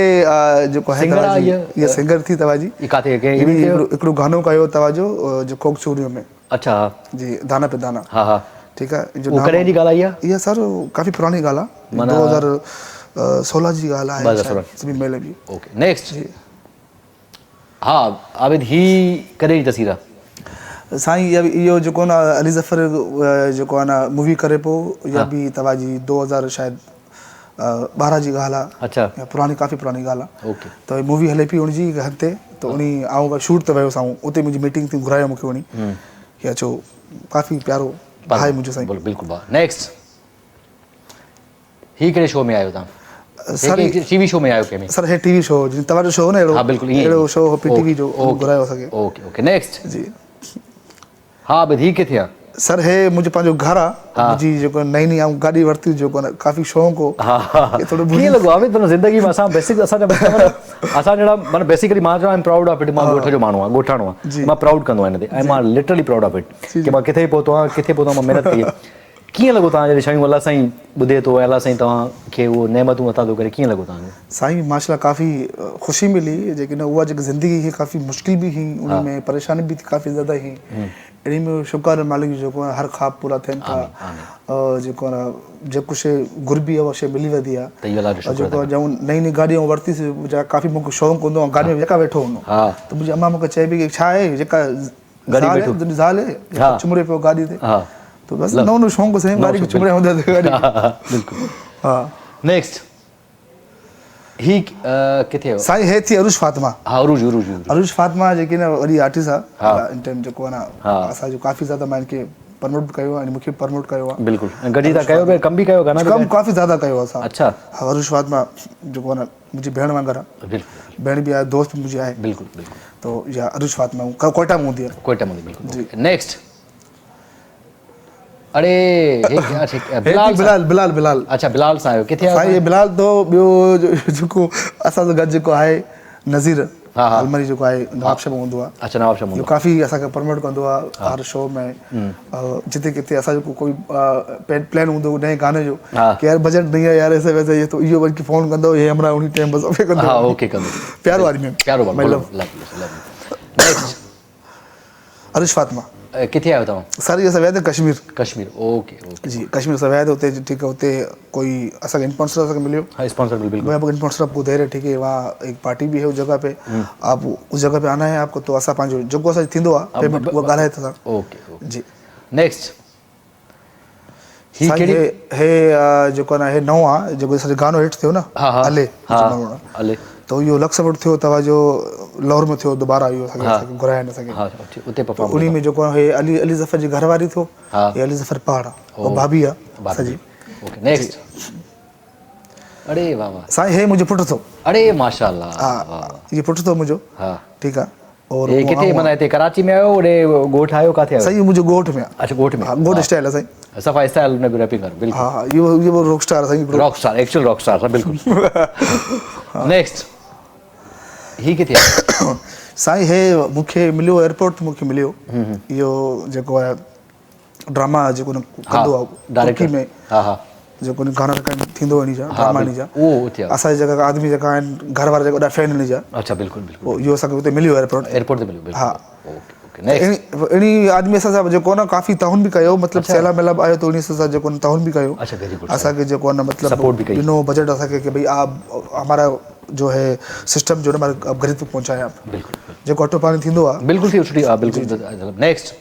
जेको है सिंगर आहे, ये सिंगर थी तव्हांजी। ई काथे के हिकिड़ो गानो कयो तव्हांजो जो कोक चूरियो में। अच्छा जी, दाना पे दाना। हा ठीक है। जो कॾहिं जी ॻाल्हि आहे इहा सर काफ़ी पुरानी ॻाल्हि आहे, 2016 जी ॻाल्हि आहे सभी मेले जी। Okay next. हा आबिद, ही कॾहिं जी तस्वीर आहे? साईं इहो जेको न अली ज़फ़र जेको आहे न मूवी करे पोइ, इहा बि तव्हांजी 2000 शायदि 12 जी ॻाल्हि आहे। अच्छा, पुरानी, काफ़ी पुरानी ॻाल्हि आहे। ओके। त मूवी हले पई हुनजी हंधि ते, त उन आऊं शूट ते वियोसि, ऐं उते मुंहिंजी मीटिंग थी, घुरायो मूंखे उन की अचो, काफ़ी प्यारो भाई मुंहिंजो साईं। बिल्कुलु। नेक्स्ट, ही कहिड़े शो में आयो तव्हां? सर टीवी शो में आयो कंहिं में? सर हे टीवी शो जीअं तव्हांजो शो न, हा बिल्कुलु अहिड़ो शो हो, पीटीवी जो घुरायो असांखे। ओके नेक्स्ट जी। हा आबिद, ही किथे आहे? सर हे मुंहिंजो पंहिंजो घरु आहे, मुंहिंजी जेको नई आऊं गाॾी वरिती, जेको न काफ़ी शौक़ु हो। कीअं लॻो आबिद तुंहिंजी ज़िंदगी में? असां बेसिक असां जहिड़ा माना बेसिकली मां चवां प्राउड ऑफ इट, मां ॻोठ जो माण्हू आहियां, ॻोठाणो आहे, मां प्राउड कंदो आहियां हिन ते, ऐं मां लिटरली प्राउड ऑफ इट कि मां किथे पहुतो आहियां, मां महिनत कई। कीअं लॻो तव्हां जॾहिं शयूं अलाह साईं ॿुधे थो ऐं अलाह साईं तव्हांखे उहो नेमतूं अता थो करे, कीअं लॻो तव्हांखे? साईं माशाल्लाह काफ़ी ख़ुशी मिली, जेकी न उहा जेकी ज़िंदगी हुई काफ़ी मुश्किल बि हुई, उन में परेशानी बि काफ़ी ज़्यादा हुई। अहिड़ी में शुक्र मालिक जेको आहे हर ख़्वाब पूरा थियनि था, जेको आहे जेको शइ घुरिबी आहे उहा शइ मिली वेंदी आहे। जेको आहे जऊं नई नई गाॾी वरितीसीं, काफ़ी मूंखे शौक़ु हूंदो आहे गाॾी में जेका वेठो हूंदो, त मुंहिंजी अम्मा मूंखे चए पई की छा आहे जेका ज़ाल आहे चुमड़े पियो गाॾी ते, तो बस नओं शौक़ु साईं गाॾी खे चुमड़े हूंदा गाॾी। बिल्कुलु। हा नेक्स्ट ही किथे हो साईं? हे थी अरूज फातिमा। हा अरूज फातिमा जेकी न वॾी आर्टिस्ट आहे इन टाइम, जेको आहे न असांजो काफ़ी ज़्यादा मां इनखे प्रमोट कयो आहे, मूंखे प्रमोट कयो आहे। बिल्कुलु। गॾी था कयो बि, कम बि कयो, गाना कम काफ़ी ज़्यादा कयो असां। अच्छा। हा अरूज फातिमा जेको आहे न मुंहिंजी भेण वांगुरु आहे। बिल्कुलु। भेण बि आहे, दोस्त बि मुंहिंजी आहे। बिल्कुलु। तो या अरूज फातिमा कोयटा में हूंदी आहे। कोयटा में, बिल्कुलु। नेक्स्ट अरे बिलाल। अच्छा बिलाल सां आयो, किथे आयो साईं? बिलाल तो ॿियो जेको असांजो गॾु जेको आहे नज़ीर अलमरी जेको आहे नवाबशाह में हूंदो आहे। अच्छा नवाबशाह में काफ़ी असांखे प्रमोट कंदो आहे हर शो में। जिते किथे असांजो कोई प्लान हूंदो नए गाने जो कि यार बजट नहीं है यार ऐसे वैसे, ये तो इहो वरी फ़ोन कंदो, हे हमरा उन टाइम बस कंदो। हाँ ओके कंदो। प्यारो आदमी, प्यारो नेक्स्ट अरूज फातिमा। किथे आयो तव्हां? सर ये सवेद कश्मीर। ओके जी कश्मीर सवेद होते, ठीक है। होते कोई असांखे स्पॉन्सर असांखे मिलियो। हाँ स्पॉन्सर बिल्कुल। मैं आपको स्पॉन्सर आपको दे रहे, ठीक है। वहाँ एक पार्टी भी है उस जगह पे, आप उस जगह पे आना है आपको, तो असां पंहिंजो जेको असां थींदो आहे पेमेंट उहा ॻाल्हाए था। ओके जी नेक्स्ट हे जेको आहे हे नओं आहे जेको असांजो गानो हिट थियो न अले, तो इहो लक्सफोर्ड थियो, तव्हांजो लाहौर में थियो, दोबारा इहो असांखे घुराए न सघे उते परफॉर्म। उन में जेको आहे अली ज़फ़र जी घरवारी थियो, हे अली ज़फ़र पहाड़ आहे, भाभी आहे सॼी। ओके नेक्स्ट अरे वाह वाह साईं हे मुंहिंजो पुटु थियो। अरे माशाल्लाह। हा ये पुटु थियो मुंहिंजो। हा ठीकु आहे। और ये किथे माना हिते कराची में आयो, ओॾे ॻोठ आयो, काथे आयो? साईं मुंहिंजो ॻोठ में। अच्छा ॻोठ में। ॻोठ स्टाइल आहे साईं, सफ़ा स्टाइल में बि रैपिंग कर। बिल्कुलु। हा इहो रॉक स्टार आहे साईं, rock star, actual rock star. बिल्कुलु। नेक्स्ट ही किथे आहे? साईं हे मूंखे मिलियो एयरपोर्ट, मूंखे मिलियो इहो जेको आहे ड्रामा जेको कंदो आहे डायरेक्टर में। हा जेको गाना थींदो आहे जा ड्रामा जा, असांजी जॻह आदमी जेका आहिनि घर वारा जेका फैन आहिनि जा। अच्छा बिल्कुलु। इहो असांखे हुते मिलियो एयरपोर्ट ते मिलियो। हा अहिड़ी आदमी असां सां जेको न काफ़ी ताउन बि कयो, मतिलबु सैलाब वैलाब आयो त उन सां जेको ताउन बि कयो। असांखे जेको आहे न मतिलबु ॾिनो बजट असांखे कि भई आप हमारा जो है सिस्टम जो हमारे गरीब तक पहुंचाए आप। जेको अटो पाणी थींदो आहे बिल्कुलु बिल्कुलु। नेक्स्ट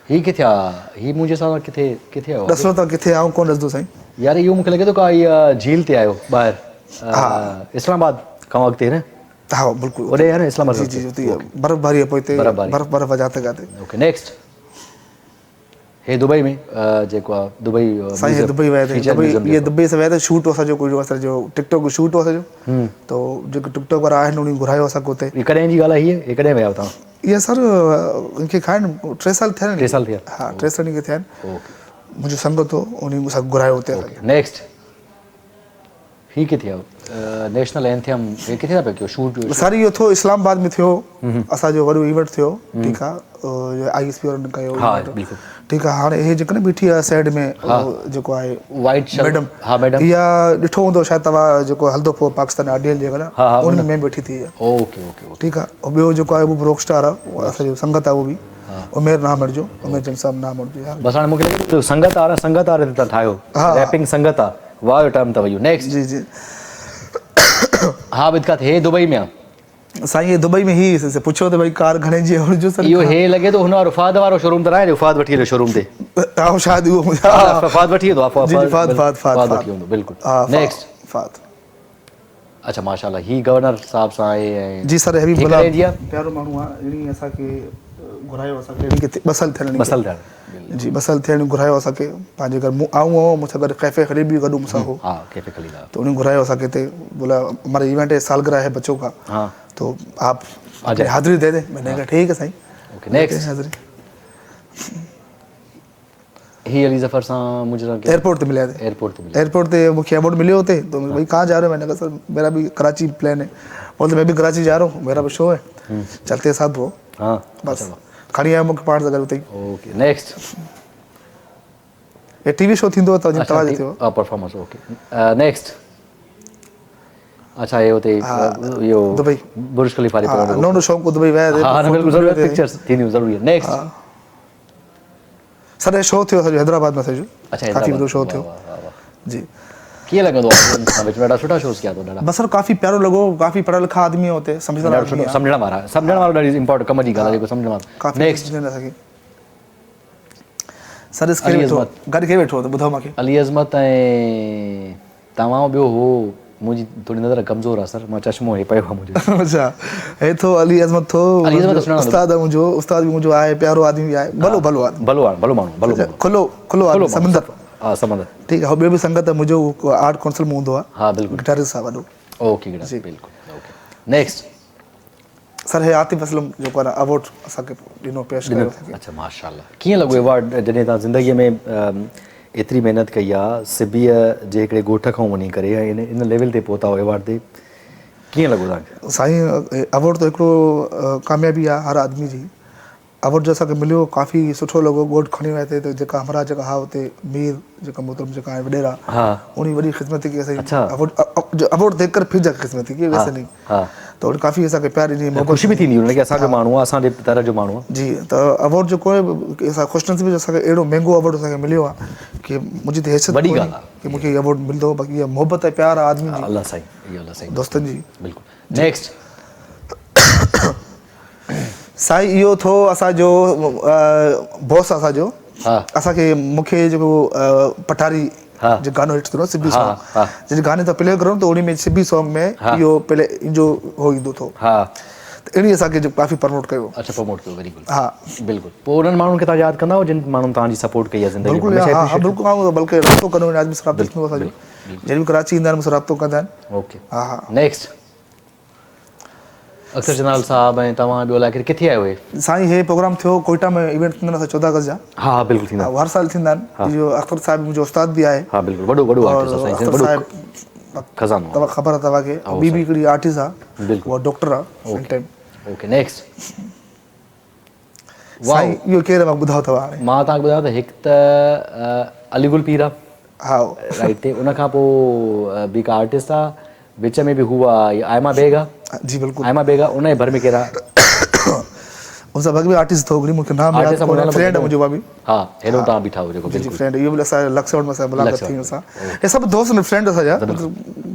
ही किथे आहे? ही मुंहिंजे सां किथे आयो? ॾिसो त किथे आऊं कोन ॾिसंदो साईं। यार इहो मूंखे लॻे थो का इहा झील ते आयो ॿाहिरि, इस्लामाबाद खां अॻिते न? हाँ बिल्कुल ओडे है ना इस्लामाबाद। जी जी बर्फबारी है पोइते, बर्फ जाते गाते। ओके नेक्स्ट हे दुबई में जेको आहे दुबई साईं हे दुबई विया थे, ये दुबई से विया थे शूट असांजो कोई असांजो टिकटॉक जो शूट हो असांजो, तो जेको टिकटॉक वारा आहिनि उन्हनि घुरायो असांखे हुते। कॾहिं जी ॻाल्हि आहे हीअ? कॾहिं विया हुआ तव्हां? इहा सर इनखे खाइण 3 साल थिया आहिनि। 3 साल थिया? हा 3 साल इनखे थिया आहिनि। मुंहिंजो संगत हो उन मूंसां घुरायो हुते। नेक्स्ट ही किथे आहे? नेशनल एंथम हे किथे था पिया कयो शूट? सर इहो थियो इस्लामाबाद में थियो, असांजो वॾो इवेंट थियो। ठीकु आहे ISP वारनि कयो। हा बिल्कुलु ठीकु आहे। हाणे हे जेको न बीठी आहे साइड में जेको आहे वाइट शर्ट मैडम, हा मैडम, इहा ॾिठो हूंदो शायदि तव्हां जेको हलंदो पोइ पाकिस्तान आडियल जेका उन में बीठी थी। ओके ओके ठीकु आहे। ऐं ॿियो जेको आहे उहो रॉक स्टार आहे, असांजो संगत आहे उहो बि, उमेर नाम जो, उमेर जन साहब नाम जो। बस हाणे मूंखे लॻे संगत आ त ठाहियो रैपिंग संगत आहे, वाह टर्म अथव इहो। नेक्स्ट जी जी हा बिदकात हे दुबई में आहे साईं। ये दुबई में ही से पुछो त भई कार घणे जी हुन जो सर इहो हे लॻे थो हुन वारो फाद वारो शोरूम त न आहे? फाद वठी हलियो शोरूम ते। हा शायदि उहो फाद वठी वेंदो जी फाद वठी वेंदो बिल्कुलु। Next Fahd. अच्छा माशाल्लाह ही गवर्नर साहब सां आहे जी सर हबीब बुला प्यारो माण्हू आहे। इनी असांखे घुरायो असांखे इनी के 2 साल थियण जी 2 साल थियण घुरायो असांखे पंहिंजे घर आऊं मूंसां गॾु कैफे ख़रीद बि गॾु मूंसां हो। हाँ कैफे खलीदा तो उन्हें घुरायो असांखे हिते। बोला हमारा इवेंट है सालगिरह है बच्चों का, हाँ तो आप हाजिरी दे दें। मैंने कहा ठीक है साईं। ओके नेक्स्ट हाजिरी ही अली ज़फ़र सां मुझे एयरपोर्ट ते मिलिया थे। एयरपोर्ट ते मूंखे अवार्ड मिलियो होते। तो भाई कहाँ जा रहे हो? मैंने कहा सर मेरा भी कराची प्लान है। बोलते मैं भी कराची जा रहा हूँ, मेरा भी शो है, चलते साथ वो। हाँ बस खड़ी आया मुख्य पार्ट अगर होते ही। ओके नेक्स्ट ये टीवी शो थींदो त जिन तव्हां थियो परफॉर्मेंस ओके नेक्स्ट अच्छा ये होते यो दुबई बुर्ज खलीफा री पर नो नो शौक को दुबई वे हां बिल्कुल जरूर पिक्चर्स थींदी जरूरी है नेक्स्ट सर ये शो थियो हैदराबाद में थियो अच्छा काफी वॾो शो थियो जी कीअं लॻंदो आहे विच में ॾाढा सुठा शोज़ कया अथव ॾाढा बस सर काफ़ी प्यारो लॻो काफ़ी पढ़ियल लिखा आदमी हुते सम्झण वारा सम्झण वारो ॾाढी इंपॉर्टेंट कम जी ॻाल्हि आहे जेको सम्झण वारो नेक्स्ट सर इसके गाड़ी के वेठो त ॿुधायो मूंखे अली अज़मत ऐं तव्हां ॿियो हो मुंहिंजी थोरी नज़र कमज़ोर आहे सर मां चश्मो हे पियो आहे मुंहिंजो अच्छा हे थो अली अज़मत थो उस्ताद मुंहिंजो उस्ताद बि मुंहिंजो आहे प्यारो आदमी बि आहे भलो माण्हू खुलो आदमी समंदर हाँ समझ ठीक है ॿियो बि संगत मुंहिंजो आर्ट काउंसिल में हूंदो आहे हाँ बिल्कुलु गिटारिस्ट आहे वॾो ओके गिटारिस्ट बिल्कुलु ओके नेक्स्ट सर हे आतिफ असलम जेको आहे अवार्ड असांखे ॾिनो पेश कयो अच्छा माशाल्लाह कीअं लॻो अवार्ड जॾहिं तव्हां ज़िंदगीअ में एतिरी महिनत कई आहे सिबीअ जे हिकिड़े ॻोठ खां वञी करे इन लेवल ते पहुता हो अवार्ड ते कीअं लॻो तव्हांखे साईं अवार्ड त हिकिड़ो कामयाबी आहे हर आदमी जी अवार्ड जो असांखे मिलियो काफ़ी सुठो लॻो ॻोठ खणी विया हिते त जेका हमरा जेका हा हुते मीर जेका मोहतरम जेका आहे वॾेरा उन वॾी ख़िदमत की असांजी अवार्ड देख कर फिर जाके ख़िदमत की वैसे नहीं तो काफ़ी असांखे प्यार ॾिनी ख़ुशी बि थींदी हुनखे असांजो माण्हू आहे असांजे तरह जो माण्हू आहे जी त अवार्ड जेको आहे असां ख़ुशनसीबी असांखे अहिड़ो महांगो अवार्ड असांखे मिलियो आहे की मुंहिंजी त हैसियत वॾी ॻाल्हि आहे की मूंखे अवार्ड मिलंदो बाक़ी इहा मोहबत ऐं प्यार आहे आदमी जी अल्लाह साईं दोस्तनि जी बिल्कुलु नेक्स्ट साईं इहो थो असांजो बॉस असांजो असांखे मूंखे जेको पठारी जो गानो हिट थियो सिबी सॉन्ग जॾहिं गाने था प्ले करूं त उन में सिबी सॉन्ग में इहो पहले इनजो हो ईंदो थो त अहिड़ी असांखे काफ़ी प्रमोट कयो अच्छा प्रमोट कयो वेरी गुड हा बिल्कुलु पोइ उन्हनि माण्हुनि खे तव्हां यादि कंदा जिन माण्हुनि तव्हांजी सपोर्ट कई आहे ज़िंदगी बिल्कुलु हा बिल्कुलु बल्कि राब्तो कंदो आहिनि आदमी सां राब्तो थींदो असांजो जॾहिं बि कराची ईंदा आहिनि मूंसां राब्तो कंदा आहिनि ओके हा नेक्स्ट अख्तर जनाल साहब ऐं तव्हां ॿियो अलाए किथे आयो हुए साईं हे प्रोग्राम थियो कोयटा में इवेंट थींदा आहिनि 14 अगस्त जा हा बिल्कुलु थींदा हर साल थींदा आहिनि इहो अख्तर साहिब मुंहिंजो उस्ताद बि आहे हा बिल्कुलु वॾो आर्टिस्ट आहे साईं वॾो खज़ानो तव्हां ख़बर आहे तव्हांखे ॿी बि हिकिड़ी आर्टिस्ट आहे बिल्कुलु उहा डॉक्टर आहे इन टाइम ओके नेक्स्ट साईं इहो केरु मां ॿुधायो अथव हाणे मां तव्हांखे ॿुधायां त हिकु त अलीगुल पीर आहे हा राइट ते उनखां पोइ ॿी का आर्टिस्ट आहे विच में बि हुआ आयमा बेग आहे जी बिल्कुलु आयमा बेग आहे उनजे भर में केरु आहे उन सां बि आर्टिस्ट थो हिकिड़ी मूंखे नाम यादि कोन्हे फ्रेंड आहे मुंहिंजो भाभी हा हेॾो तव्हां बीठा हुजो बिल्कुलु फ्रेंड इहो बि असां लक्सवण में असां मुलाक़ात थी असां हे सभु दोस्त आहिनि फ्रेंड असांजा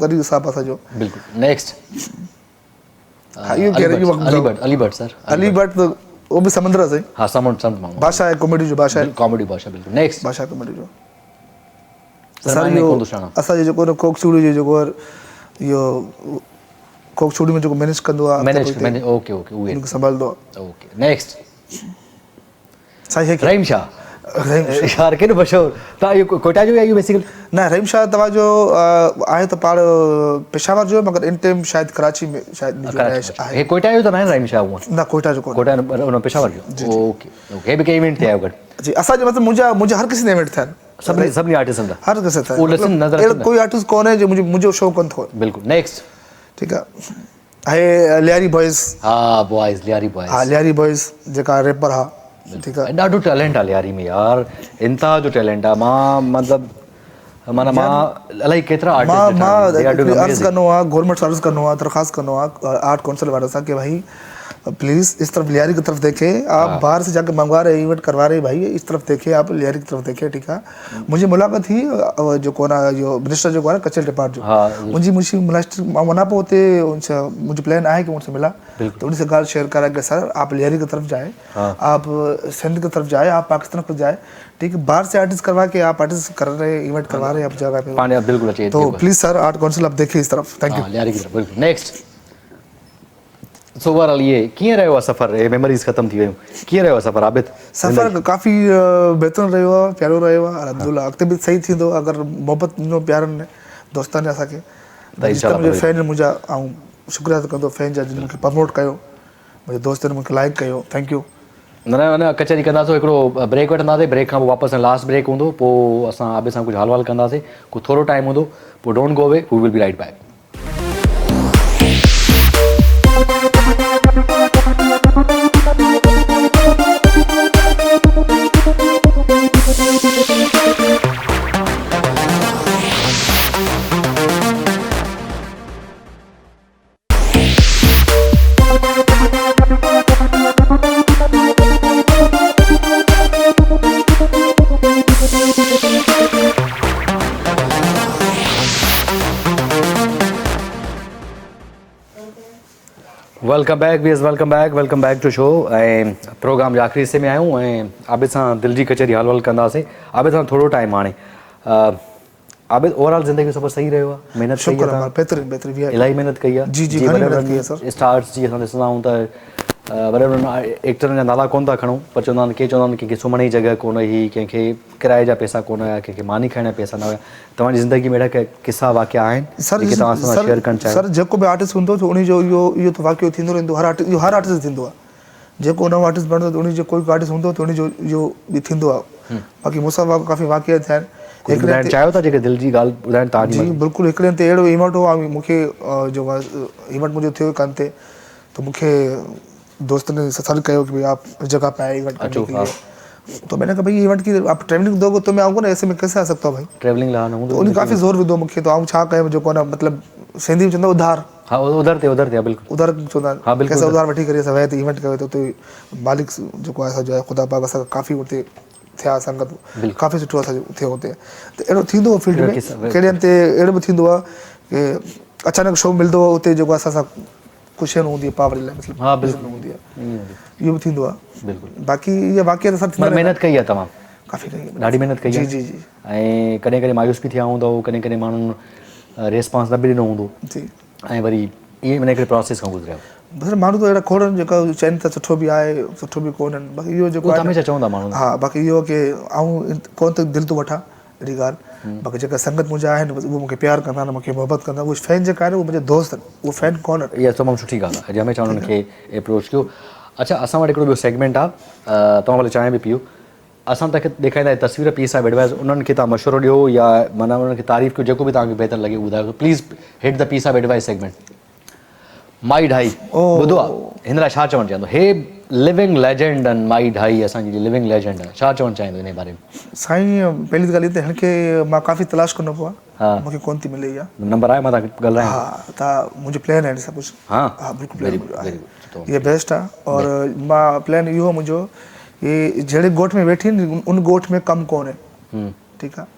गरीब साहब असांजो बिल्कुलु नेक्स्ट इहो केरु अली भट्ट सर अली भट्ट त उहो बि समंदर आहे हा संत माण्हू भाषा आहे कॉमेडी जो भाषा आहे कॉमेडी भाषा बिल्कुलु नेक्स्ट भाषा कॉमेडी जो सर इहो असांजो जेको कोकचूड़ी जो जेको इहो कोकचूड़ी में जेको मैनेज कंदो आहे मैनेज ओके उहे संभालंदो आहे ओके नेक्स्ट साईं रहीम शाह यार केॾो मशहूरु तव्हां इहो कोयटा जो आहे इहो बेसिकली न रहीम शाह तव्हांजो आहे त पाण पेशावर जो मगर इन टाइम शायदि कराची में शायदि हे कोयटा जो त न आहे रहीम शाह उहो न कोयटा जो कोयटा उन पेशावर जो ओके ओके हे बि कई इवेंट थिया आहियो गॾु जी असांजे मतिलबु मुंहिंजा हर किसी ने इवेंट थिया आहिनि सभिनी आर्टिस्टनि जा हर किसी उहो लिसन नज़र कोई आर्टिस्ट कोन्हे जो मुंहिंजो शो कोन थो बिल्कुलु नेक्स्ट ठीकु आहे हे लियारी बॉयज़ हा बॉयज़ लियारी बॉयज़ हा लियारी बॉयज़ जेका रेपर आहे ठीकु आहे ॾाढो टैलेंट आहे लियारी में यार इंतिहा जो टैलेंट आहे मां मतिलबु माना मां इलाही केतिरा मां अर्ज़ु कंदो आहे गवर्नमेंट सर्विस कंदो आहे दरख़्वास्त कंदो आहे आर्ट काउंसिल वारे सां कि भाई प्लीज़ इस तरफ लियारी की तरफ देखें आप बाहर से जाकर मंगवा रहे इवेंट करवा रहे भाई इस तरफ देखें आप लियारी की तरफ देखें ठीक है मुझे मुलाकात थी जो कोना जो मिनिस्टर जो कोना कचल डिपार्ट जो मुझे मिनिस्टर मना पे होते उनसे मुझे प्लान आया कि उनसे मिला तो उनसे गाल शेयर करा कि सर आप लियारी की तरफ जाए आप सिंध की तरफ जाए आप पाकिस्तान को जाए ठीक है बाहर से आर्टिस्ट करवा के आप आर्टिस्ट कर रहे हैं इवेंट करवा रहे हैं आप जगह पे बिल्कुल चाहिए तो प्लीज़ सर आर्ट काउंसिल आप देखिए इस तरफ थैंक यू लियारी की तरफ बिल्कुल नेक्स्ट सो ओवरऑल ये कीअं रहियो आहे सफ़र हे मेमोरीज़ ख़तम थी वियूं कीअं रहियो आहे सफ़र आबिद सफ़र काफ़ी बहितरीनु रहियो आहे प्यारो रहियो आहे अलहमदुलिल्लाह अॻिते बि सही थींदो अगरि मोहबत ॾिनो प्यारनि दोस्तनि असांखे मुंहिंजा फैन मुंहिंजा ऐं शुक्रिया थो कंदो फैन जा जिन मूंखे प्रमोट कयो मुंहिंजे दोस्तनि मूंखे लाइक कयो थैंक यू न कचहरी कंदासीं हिकिड़ो ब्रेक वठंदासीं ब्रेक खां पोइ वापसि लास्ट ब्रेक हूंदो पोइ असां आबिद सां कुझु हाल वाल कंदासीं पोइ थोरो टाइम हूंदो पोइ don't go away we will be right back welcome back to show. ऐं प्रोग्राम जे आख़िरी हिस्से में आहियूं ऐं आबिद सां दिलि जी कचहरी हल वल कंदासीं। आबिद सां थोरो टाइम हाणे आबिद ओवरऑल ज़िंदगी सफ़र सही रहियो आहे? महिनत कई आहे? बेहतरीन इलाही महिनत कई आहे जी जी, घणी महिनत कई आहे सर। स्टार्स जी असां ॾिसंदा आहियूं त वॾे वॾे एक्टरनि जा नाला कोन था खणूं, पर चवंदा आहिनि के चवंदा आहिनि कंहिंखे सुम्हण जी जॻह कोन हुई, कंहिंखे किराए जा पैसा कोन हुया, कंहिंखे मानी खाइण जा पैसा न हुया। तव्हांजी ज़िंदगी में अहिड़ा किसा वाक़िया आहिनि जेके तव्हां सां शेयर करणु चाहियो? सर जेको बि आर्टिस्ट हूंदो उन जो इहो त वाक़ियो थींदो रहंदो। हर आर्टिस्ट थींदो आहे। जेको नओं आर्टिस्ट बणंदो त उन जो कोई आर्टिस्ट हूंदो त उन जो इहो बि थींदो आहे। बाक़ी मूंसां काफ़ी वाक़िया थिया आहिनि। ॿुधाइणु चाहियो था जेके दिलि जी ॻाल्हि ॿुधाइणु तव्हांजी? जी बिल्कुलु। हिकिड़े ते अहिड़ो इवेंट हो मूंखे जो इवेंट मुंहिंजो थियो कान थिए तो मूंखे दोस्त ने सर कहो कि भाई आप इस जगह पे आए इवेंट करने के लिए। तो मैंने कहा भाई इवेंट की आप ट्रैवलिंग दोगे तो मैं आऊँगा ना, ऐसे में कैसे आ सकता हूँ भाई? ट्रैवलिंग ला न तो उन्हें काफ़ी ज़ोर विधो मूंखे। तो आऊं छा कयो जेको न मतलब सिंधी में चवंदा उधार। हाँ उधर थे बिल्कुलु उधार चवंदा हाँ बिल्कुलु कैसे उधार वठी करे असां विया इवेंट कयो। तो मालिक जेको आहे असांजो ख़ुदा पाक असां काफ़ी उते थिया संगत, काफ़ी सुठो असांजो थियो हुते। त अहिड़ो थींदो आहे फील्ड में। कहिड़े हंधि ते अहिड़ो बि थींदो आहे कि अचानक शो मिलंदो आहे उते जेको असां सां कुझु न हूंदी आहे पावर लाइ मतिलबु। हाँ बिल्कुलु हूंदी आहे, इहो बि थींदो आहे बिल्कुलु। बाक़ी इहा वाक़िया त सभु महिनत कई आहे तमामु, काफ़ी कई ॾाढी महिनत कई आहे। जी जी। ऐं कॾहिं कॾहिं मायूस बि थिया हूंदव, कॾहिं कॾहिं माण्हुनि रेस्पॉन्स न बि ॾिनो हूंदो जी। ऐं वरी ईअं माना हिकिड़े प्रोसेस खां गुज़रिया। बसि माण्हू त अहिड़ा खोड़ आहिनि जेका चवनि था सुठो बि आहे सुठो बि कोन आहिनि। बाक़ी इहो जेको हमेशह चवंदा माण्हू। हा बाक़ी इहो की आऊं कोन त दिलि थो वठां अहिड़ी ॻाल्हि। बाक़ी जेका संगत मुंहिंजा आहिनि उहे मूंखे प्यारु कंदा आहिनि, मूंखे मोहबत कंदा। उहे फैन जेका आहिनि उहे मुंहिंजा दोस्त आहिनि, उहे फैन कोन आहिनि। इहा तमामु सुठी ॻाल्हि आहे। अॼु हमेशह उन्हनि खे अप्रोच कयो। अच्छा असां वटि हिकिड़ो ॿियो सेगमेंट आहे, तव्हां भले चांहि बि पीओ। असां तव्हांखे ॾेखारींदा आहियूं तस्वीर पीस ऑफ एडवाइस, उन्हनि खे तव्हां मशवरो ॾियो या माना उन्हनि खे तारीफ़ कयो, जेको बि तव्हांखे बहितर लॻे ॿुधायो। Please hit the piece of advice segment. माई ढाई ॿुधो आहे, हिन लाइ छा चवणु चाहींदो? हे लिविंग लेजेंड आहिनि माई ढाई, असांजी लिविंग लेजेंड आहे। छा चवणु चाहींदो हिन बारे में? साईं पहिली ॻाल्हि त हिन खे मां काफ़ी तलाश कंदो पियो आहे, मूंखे कोन थी मिले। इहा नंबर आहे, मां तव्हांखे ॻाल्हायां। हा त मुंहिंजो प्लान आहे सभु कुझु। हाँ बिल्कुलु प्लान इहा बेस्ट आहे। और मां प्लान इहो मुंहिंजो ये जहिड़े ॻोठ में वेठी आहिनि उन ॻोठ में कमु कोन्हे। ठीकु आहे,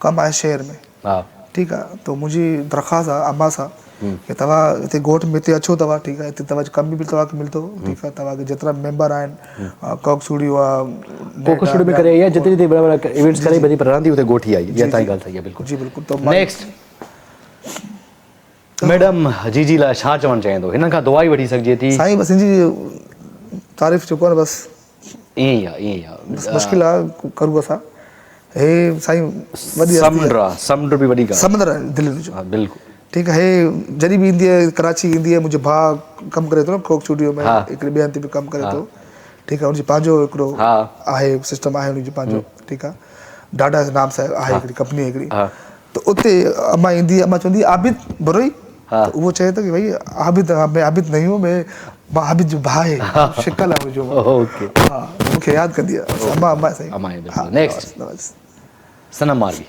कमु आहे शहर में। हा ठीकु आहे। त मुंहिंजी दरख़्वास्त आहे अम्मा सां कि तव्हां हिते ॻोठ में हिते अचो तव्हां। ठीकु आहे, हिते तव्हांजो कमु बि तव्हांखे मिलंदो। ठीकु आहे, तव्हांखे जेतिरा मेंबर आहिनि कोकसूड़ियो आहे, कोकसूड़ियो बि करे आई आहे, जिते जिते इवेंट्स करे बधी पर रहंदी उते ॻोठी आई। इहा तव्हांजी ॻाल्हि सही आहे बिल्कुलु जी बिल्कुलु। त नेक्स्ट मैडम जी लाइ छा चवणु चाहींदो? हिन खां दुआ ई वठी सघिजे थी। साईं बसि हिनजी तारीफ़ जेको आहे बसि ईअं ई आहे, ईअं ई आहे। मुश्किल आहे करूं असां। हे साईं वॾी समुंड बि वॾी ॻाल्हि, समुंड आहे दिल्ली जो। हा बिल्कुलु। ठीकु आहे। हे जॾहिं बि ईंदी आहे कराची ईंदी आहे, मुंहिंजो भाउ कमु करे थो न कोक स्टूडियो में, हिकिड़े ॿिए हंधि बि कमु करे थो। ठीकु आहे, हुनजी पंहिंजो हिकिड़ो आहे सिस्टम आहे हुनजो पंहिंजो। ठीकु आहे, डाटा नाम सां आहे हिकिड़ी कंपनी हिकिड़ी। त उते अम्मा ईंदी आहे, अम्मा चवंदी आबिद बरोई। त उहो चए थो कि भई आबिद मैं आबिद नहीं हूँ, मैं आबिद जो भाउ आहे, शिकल आहे मुंहिंजो। हा मूंखे यादि कंदी आहे अम्मा। अम्मा साईं। नेक्स्ट सनम मारवी।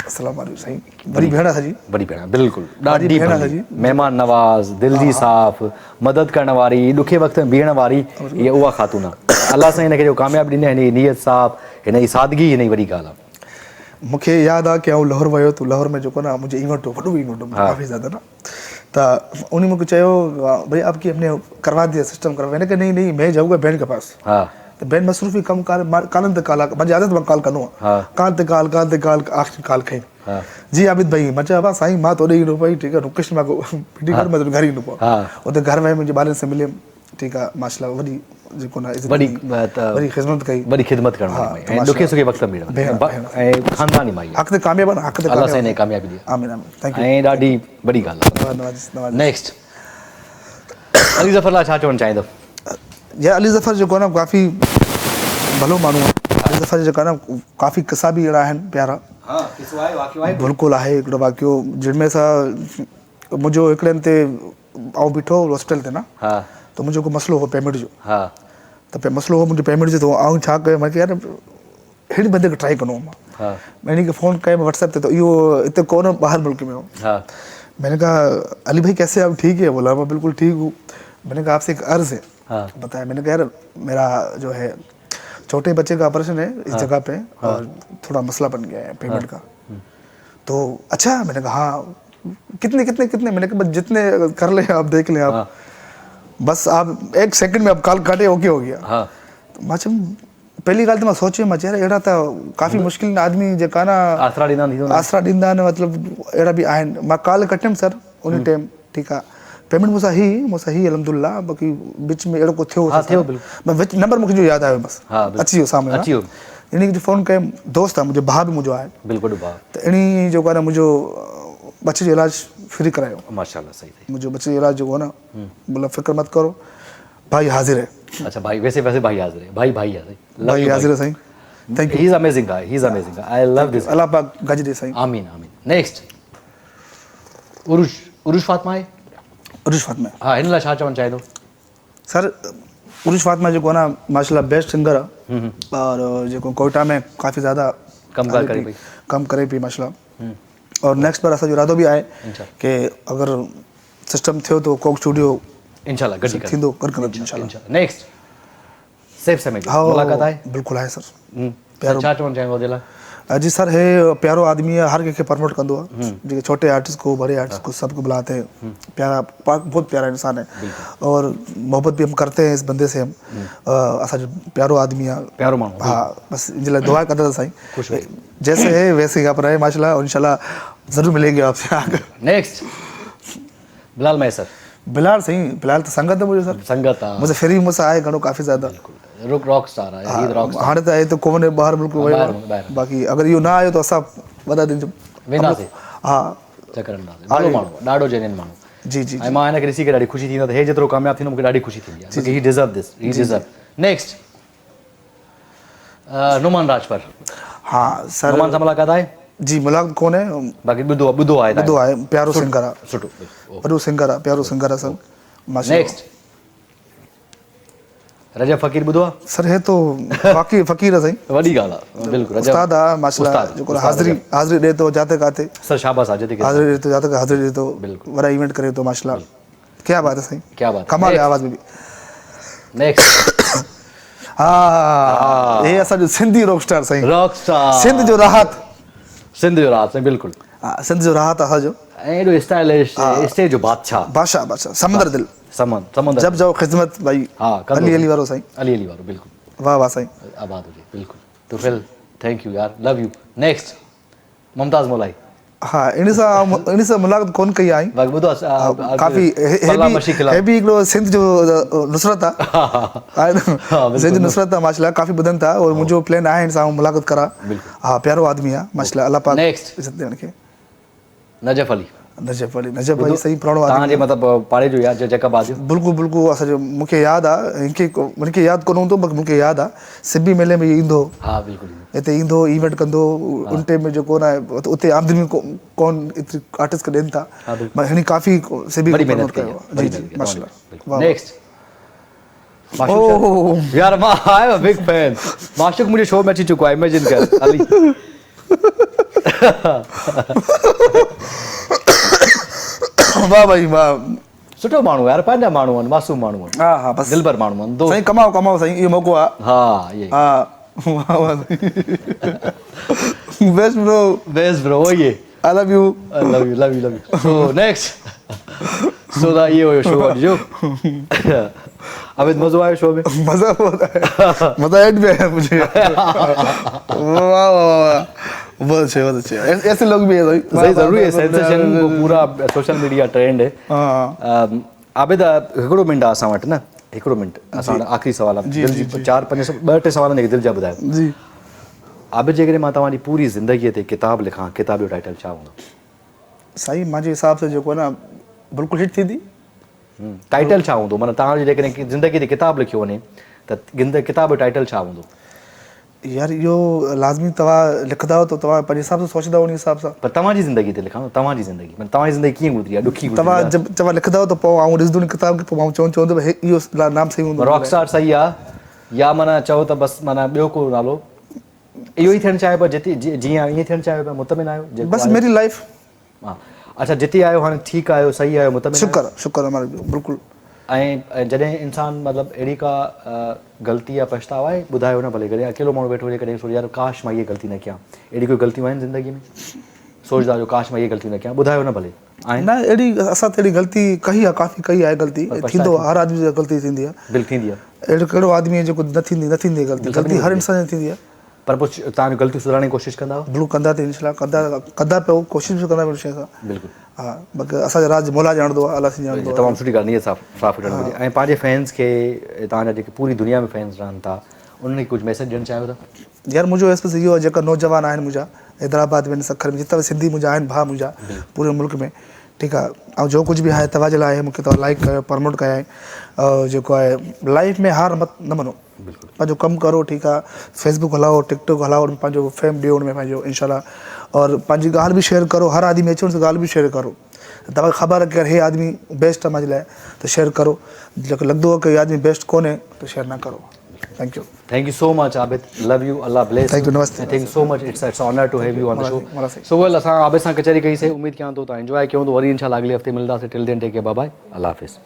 अस्सलाम वालेकुम साईं। बड़ी भेण आहे जी, बड़ी भेण बिल्कुलु, ॾाढी भली, महिमान नवाज़, दिलि जी साफ़, मदद करण वारी, ॾुखे वक़्त में बीहण वारी, इहा उहा ख़ातून आहे। अलाह साईं हिनखे जो कामयाबी ॾिनी, हिन जी नियत साफ़, हिन जी सादगी, हिन जी वॾी ॻाल्हि आहे। मूंखे यादि आहे कि आउं लाहौर वियो त लाहौर में जेको न मुंहिंजो इवेंट हो, वॾो इवेंट हो काफ़ी ज़्यादा न। त उन मूंखे चयो भई आपकी अपने करवा दिया सिस्टम करवा। मैंने कहा नहीं नहीं मैं जाऊँगा बहन के पास। तो बहन मसरूफ़ी कम कालन ते काल मुंहिंजी आदत मां काल कंदो आहियां। काल ते काल आख़िरी काल खई। जी आबिद भाई मां चयो साईं मां तोॾे ईंदो पई। ठीकु आहे, रुकेश मां पीटी कर मां घर ईंदो पियो। उते घर में मुंहिंजे ॿारनि सां मिलियुमि। ठीकु आहे, माशाल्लाह वॾी जेको न वॾी ख़िदमत कई, वॾी ख़िदमत करण वारी, ॾुखे सुखे वक़्त में ऐं ख़ानदानी माई हक़ ते कामयाबी न, हक़ ते अलाह साईं ने कामयाबी ॾिए। आमीन आमीन, थैंक यू। ऐं ॾाढी वॾी ॻाल्हि आहे। नेक्स्ट अली ज़फ़र लाइ छा चवणु चाहींदो? या अली ज़फ़र जेको आहे न काफ़ी भलो माण्हू आहे। अली ज़फ़र जेका न काफ़ी किसा बि अहिड़ा आहिनि प्यारा। बिल्कुलु आहे हिकिड़ो वाक़ियो जंहिंमें सां मुंहिंजो हिकिड़े हंधि ते आउं बीठो हॉस्टल ते न, त मुंहिंजो को मसइलो हो पेमेंट जो। त मसइलो हो मुंहिंजो पेमेंट जो। त आउं छा कयो, मां यार हिन बंदे खे ट्राई कंदो हुउमि। मैं इनखे फ़ोन कयो व्हाट्सएप ते, तो इहो हिते कोन बाहर मुल्क में हो। मैंने कहा अली भाई कैसे आप? ठीक है। बोला मैं बिल्कुल ठीक हूँ। मैंने कहा आपसे एक अर्ज़ है। बताया। मैंने कहा यार मेरा जो है छोटे बच्चे का ऑपरेशन है इस जगह पे और थोड़ा मसला बन गया है पेमेंट का। तो अच्छा, मैंने कहा हाँ कितने कितने कितने? मैंने कहा जितने कर ले आप, देख लें आप। बस आप 1 सेकंड में आप कॉल काटे ओके हो गया। हाँ मां चम पहली ॻाल्हि त मां सोचियो मां चयो अहिड़ा त काफ़ी मुश्किल आदमी जेका न आसरा ॾींदा थींदो न। आसरा ॾींदा आहिनि मतिलबु अहिड़ा बि आहिनि। मां कॉल कटियमि सर उन टाइम ठीकु आहे पेमेंट मूंसां ही अलहमदुलिल्लाह बाक़ी विच में अहिड़ो कुझु थियो हाँ थियो बिल्कुलु। मां विच नंबर मूंखे जो यादि आयो बसि हाँ अची वियो साम्हूं अची वियो इन खे फ़ोन कयमि दोस्त आहे मुंहिंजो भाउ बि मुंहिंजो आहे बिल्कुलु भाउ त इन जेको आहे न मुंहिंजो बच्चे जो इलाज फ्री करायो माशाल्लाह सही सही। मुंहिंजो बच्चे जो इलाज जेको आहे न मतलब फिक्र मत करो भाई हाजिर है। अच्छा भाई वैसे वैसे भाई हाजिर है भाई भाई है भाई हाजिर है साईं thank you he is amazing guy he is amazing guy I love this Allah पाक गज दे साईं आमीन आमीन। नेक्स्ट उरुश फातिमा आहे उरुश फातिमा हाँ हिन लाइ छा चवणु चाहे थो सर उरुश फातिमा जो ना माशाल्लाह बेस्ट सिंगर है और जो कोयटा में काफ़ी ज़्यादा कम करे पई माशाल्लाह और नेक्स्ट बार असांजो इरादो भी आहे कि अगर सिस्टम थियो तो कोक स्टूडियो इंशाल्लाह गॾु थींदो कर इंशाल्लाह। नेक्स्ट सेफ समय मुलाकात आहे बिल्कुल आहे सर प्यारो छा चवणु चाहींदो दिला जी सर है प्यारो आदमी है हर कंहिंखे प्रमोट कंदो आहे जेके छोटे आर्टिस्ट को बड़े आर्टिस्ट को सबको बुलाते हैं प्यारा बहुत प्यारा इंसान है और मोहब्बत भी हम करते हैं इस बंदे से हम असांजो प्यारो आदमी है प्यारो माण्हू हाँ बस इन लाइ दुआ कंदा साईं जैसे है वैसे ही आप रहे माशाल्लाह और इंशाल्लाह ज़रूर मिलेंगे आपसे आगे। नेक्स्ट बिलाल मैसर बिलाल सही बिलाल तो संगत है मुझे सर संगत आहे मुझे फ्री मुझसे आए घणो काफ़ी ज़्यादा रॉक स्टार आहे ही रॉक स्टार हाणे त आहे त कोन ॿाहिरि बिल्कुलु ॿाहिरि बाक़ी अगरि इहो न आयो त असां वॾा दिन वेंदासीं हा चकर हणंदासीं भलो माण्हू ॾाढो जेन्युइन माण्हू जी जी ऐं मां हिनखे ॾिसी करे ॾाढी ख़ुशी थींदी आहे त हे जेतिरो कामयाबु थींदो मूंखे ॾाढी ख़ुशी थींदी आहे he deserve this he deserve. Next Numan Rajpar हाँ सर नुमान सां मुलाक़ात आहे जी मुलाक़ात कोन आहे बाक़ी ॿुधो आहे प्यारो सिंगर आहे सुठो वॾो सिंगर आहे प्यारो सिंगर आहे सर माशाल्लाह। नेक्स्ट रजब फ़कीर ॿुधो आहे सर है तो बाक़ी फ़कीर आहे साईं वॾी ॻाल्हि आहे बिल्कुलु उस्ताद आहे माशाल्लाह जेको हाज़िरी ॾिए थो जाते काथे सर शाबाश आहे जिते हाज़िरी ॾिए थो जाते हाज़िरी ॾिए थो वॾा इवेंट करे थो माशाल्लाह क्या बात है साईं क्या बात कमाल है आवाज़ में भी। नेक्स्ट हाँ ये असांजो सिंधी रॉक स्टार साईं रॉक स्टार सिंध जो राहत साईं बिल्कुलु हाँ सिंध जो राहत असांजो ऐं एॾो स्टाइलिश स्टेज जो बादशाह बादशाह समंदर दिल समंदर जब जाओ ख़िदमत भाई हाँ अली वारो साईं अली वारो बिल्कुलु वाह वाह साईं आबाद हुजे बिल्कुलु तो फिर थैंक यू यार लव यू। नेक्स्ट मुमताज़ मौलाई हाँ इन सां मुलाक़ात कोन कई आई ॿुधो काफ़ी हे बि हिकिड़ो सिंध जो नुसरत आहे सिंध नुसरत आहे माशाल्लाह काफ़ी ॿुधनि था और मुंहिंजो प्लान आहे हिन सां मुलाक़ात करा हाँ प्यारो आदमी आहे माशाल्लाह अल्लाह पाक नेक्स्ट इज़त ॾियण खे नजफ़ अली नजफ़ भाई सही पुराणो आदमी तव्हांजे मतिलबु पाड़े जो यादि जेका बात बिल्कुलु बिल्कुलु असांजो मूंखे यादि आहे मूंखे यादि कोन हूंदो पर मूंखे यादि आहे सिबी मेले में ईंदो हा बिल्कुलु हिते ईंदो इवेंट कंदो उन टाइम में जेको न उते आमदनी कोन एतिरी आर्टिस्ट खे ॾियनि था हिन काफ़ी सिबी प्रमोट कयो जी जी माशाल्लाह। नेक्स्ट यार मां I am a big fan माशूक मुंहिंजे शो में अची चुको आहे इमेजिन कर अली वाह भाई वाह सुठो माण्हू यार पंहिंजा माण्हू आहिनि मासूम माण्हू आहिनि हा हा बसि दिलबर माण्हू आहिनि दोस्त साईं कमाओ साईं इहो मौक़ो आहे हा ये हा वाह वाह बेस्ट ब्रो ये I love you so next so दा ये हुयो शो जो अमित मज़ो आयो शो में मज़ा एड में है मुझे वाह वाह बहुत अच्छे ऐसे लोग भी है सही जरूरी है सेंसेशन वो पूरा सोशल मीडिया ट्रेंड है। आबिद हिकिड़ो मिंट आहे असां वटि न हिकिड़ो मिंट असां वटि आख़िरी सुवाल आहे दिलि जी 4-5 सवाल जेके दिलि जा ॿुधायो जी आबिद जेकॾहिं मां तव्हांजी पूरी ज़िंदगीअ ते किताब लिखां किताब जो टाइटल छा हूंदो साईं मुंहिंजे हिसाब सां जेको आहे न बिल्कुलु हिट थींदी टाइटल छा हूंदो माना तव्हांजी जेकॾहिं ज़िंदगी ते किताब लिखियो वञे त किताब जो टाइटल छा हूंदो यार इहो लाज़मी तव्हां लिखंदा त तव्हां पंहिंजे हिसाब सां सोचंदा उन हिसाब सां पर तव्हांजी ज़िंदगी ते लिखां तव्हांजी ज़िंदगी माना तव्हांजी ज़िंदगी कीअं गुज़री आहे ॾुखी तव्हां जब तव्हां लिखंदा त पोइ आउं ॾिसंदो उन किताब खे पोइ आउं चवंदो इहो नाम सही हूंदो रॉक स्टार सही आहे या माना चओ त बसि माना ॿियो को नालो इहो ई थियणु चाहे पियो जिते जीअं ईअं थियणु चाहे पियो मुतमिन आहियो बसि मेरी लाइफ हा अच्छा जिते आहियो हाणे ठीकु आहियो सही आहियो मुतमिन शुक्र बिल्कुलु ऐं जॾहिं इंसानु मतिलबु अहिड़ी का ग़लती या पछतावा आहे ॿुधायो न भले कॾहिं अकेलो माण्हू वेठो हुजे कॾहिं सोचे यार काश मां इहे ग़लती न कयां अहिड़ी कोई ग़लतियूं आहिनि ज़िंदगी में सोचदा जो काश मां इहे ग़लतियूं न कयां ॿुधायो न भले ना अहिड़ी असां त अहिड़ी ग़लती कई आहे, काफ़ी कई आहे ग़लती, थींदो आहे, हर आदमी जी ग़लती थींदी आहे, बिल्कुलु थींदी आहे, अहिड़ो कहिड़ो आदमी आहे जेको न थींदी ग़लती, ग़लती हर इंसान जी थींदी आहे, पर पोइ तव्हां ग़लती सुधारण जी कोशिशि कंदा बिल्कुलु कंदा त इंशाल्लाह कंदा पियो, कोशिशि बि कंदा पियो शइ सां, बिल्कुलु, हा, बाक़ी असांजो राज मौला ॼाणंदो आहे, अलाह साईं ॼाणंदो आहे। तमामु सुठी ॻाल्हि, ईअं साफ़ु करणु घुरिजे। ऐं पंहिंजे फैंस खे, तव्हांजा जेके पूरी दुनिया में फैंस रहनि था, उन्हनि खे कुझु मैसेज ॾियणु चाहियो था? यार मुंहिंजो एक्सपीरियंस इहो आहे, जेका नौजवान आहिनि मुंहिंजा हैदराबाद में, सखर में, जिते सिंधी मुंहिंजा आहिनि भाउ मुंहिंजा पूरे मुल्क में, ठीकु आहे, ऐं जो कुझु बि आहे तव्हांजे लाइ आहे, मूंखे तव्हां लाइक कयो, प्रमोट कया ऐं जेको आहे लाइफ में हार मत न मनो, पंहिंजो कमु करो, ठीकु आहे, फेसबुक हलाओ, टिकटॉक हलाओ, पंहिंजो फेम ॾियो हुन में पंहिंजो इंशाल्लाह, और पंहिंजी ॻाल्हि बि शेयर करो, हर आदमी अचो उनसे ॻाल्हि बि शेयर करो, तव्हांखे ख़बर आहे कि हे आदमी बेस्ट आहे मुंहिंजे लाइ, त शेयर करो, जेको लॻंदो आहे कि हे आदमी बेस्ट कोन्हे त शेयर न करो। Thank you so much, Abid. Love you. Allah bless you. Thank you. Namaste. Thank you so much. It's honor to have you on the show. So well, असां आबिद सां कचहरी कई से, उम्मीद कयां थो तव्हां एंजॉय कयो, तो वरी इंशाल्लाह अगले हफ़्ते मिलंदासीं। Till then take care, bye bye, Allah हाफ़िज़।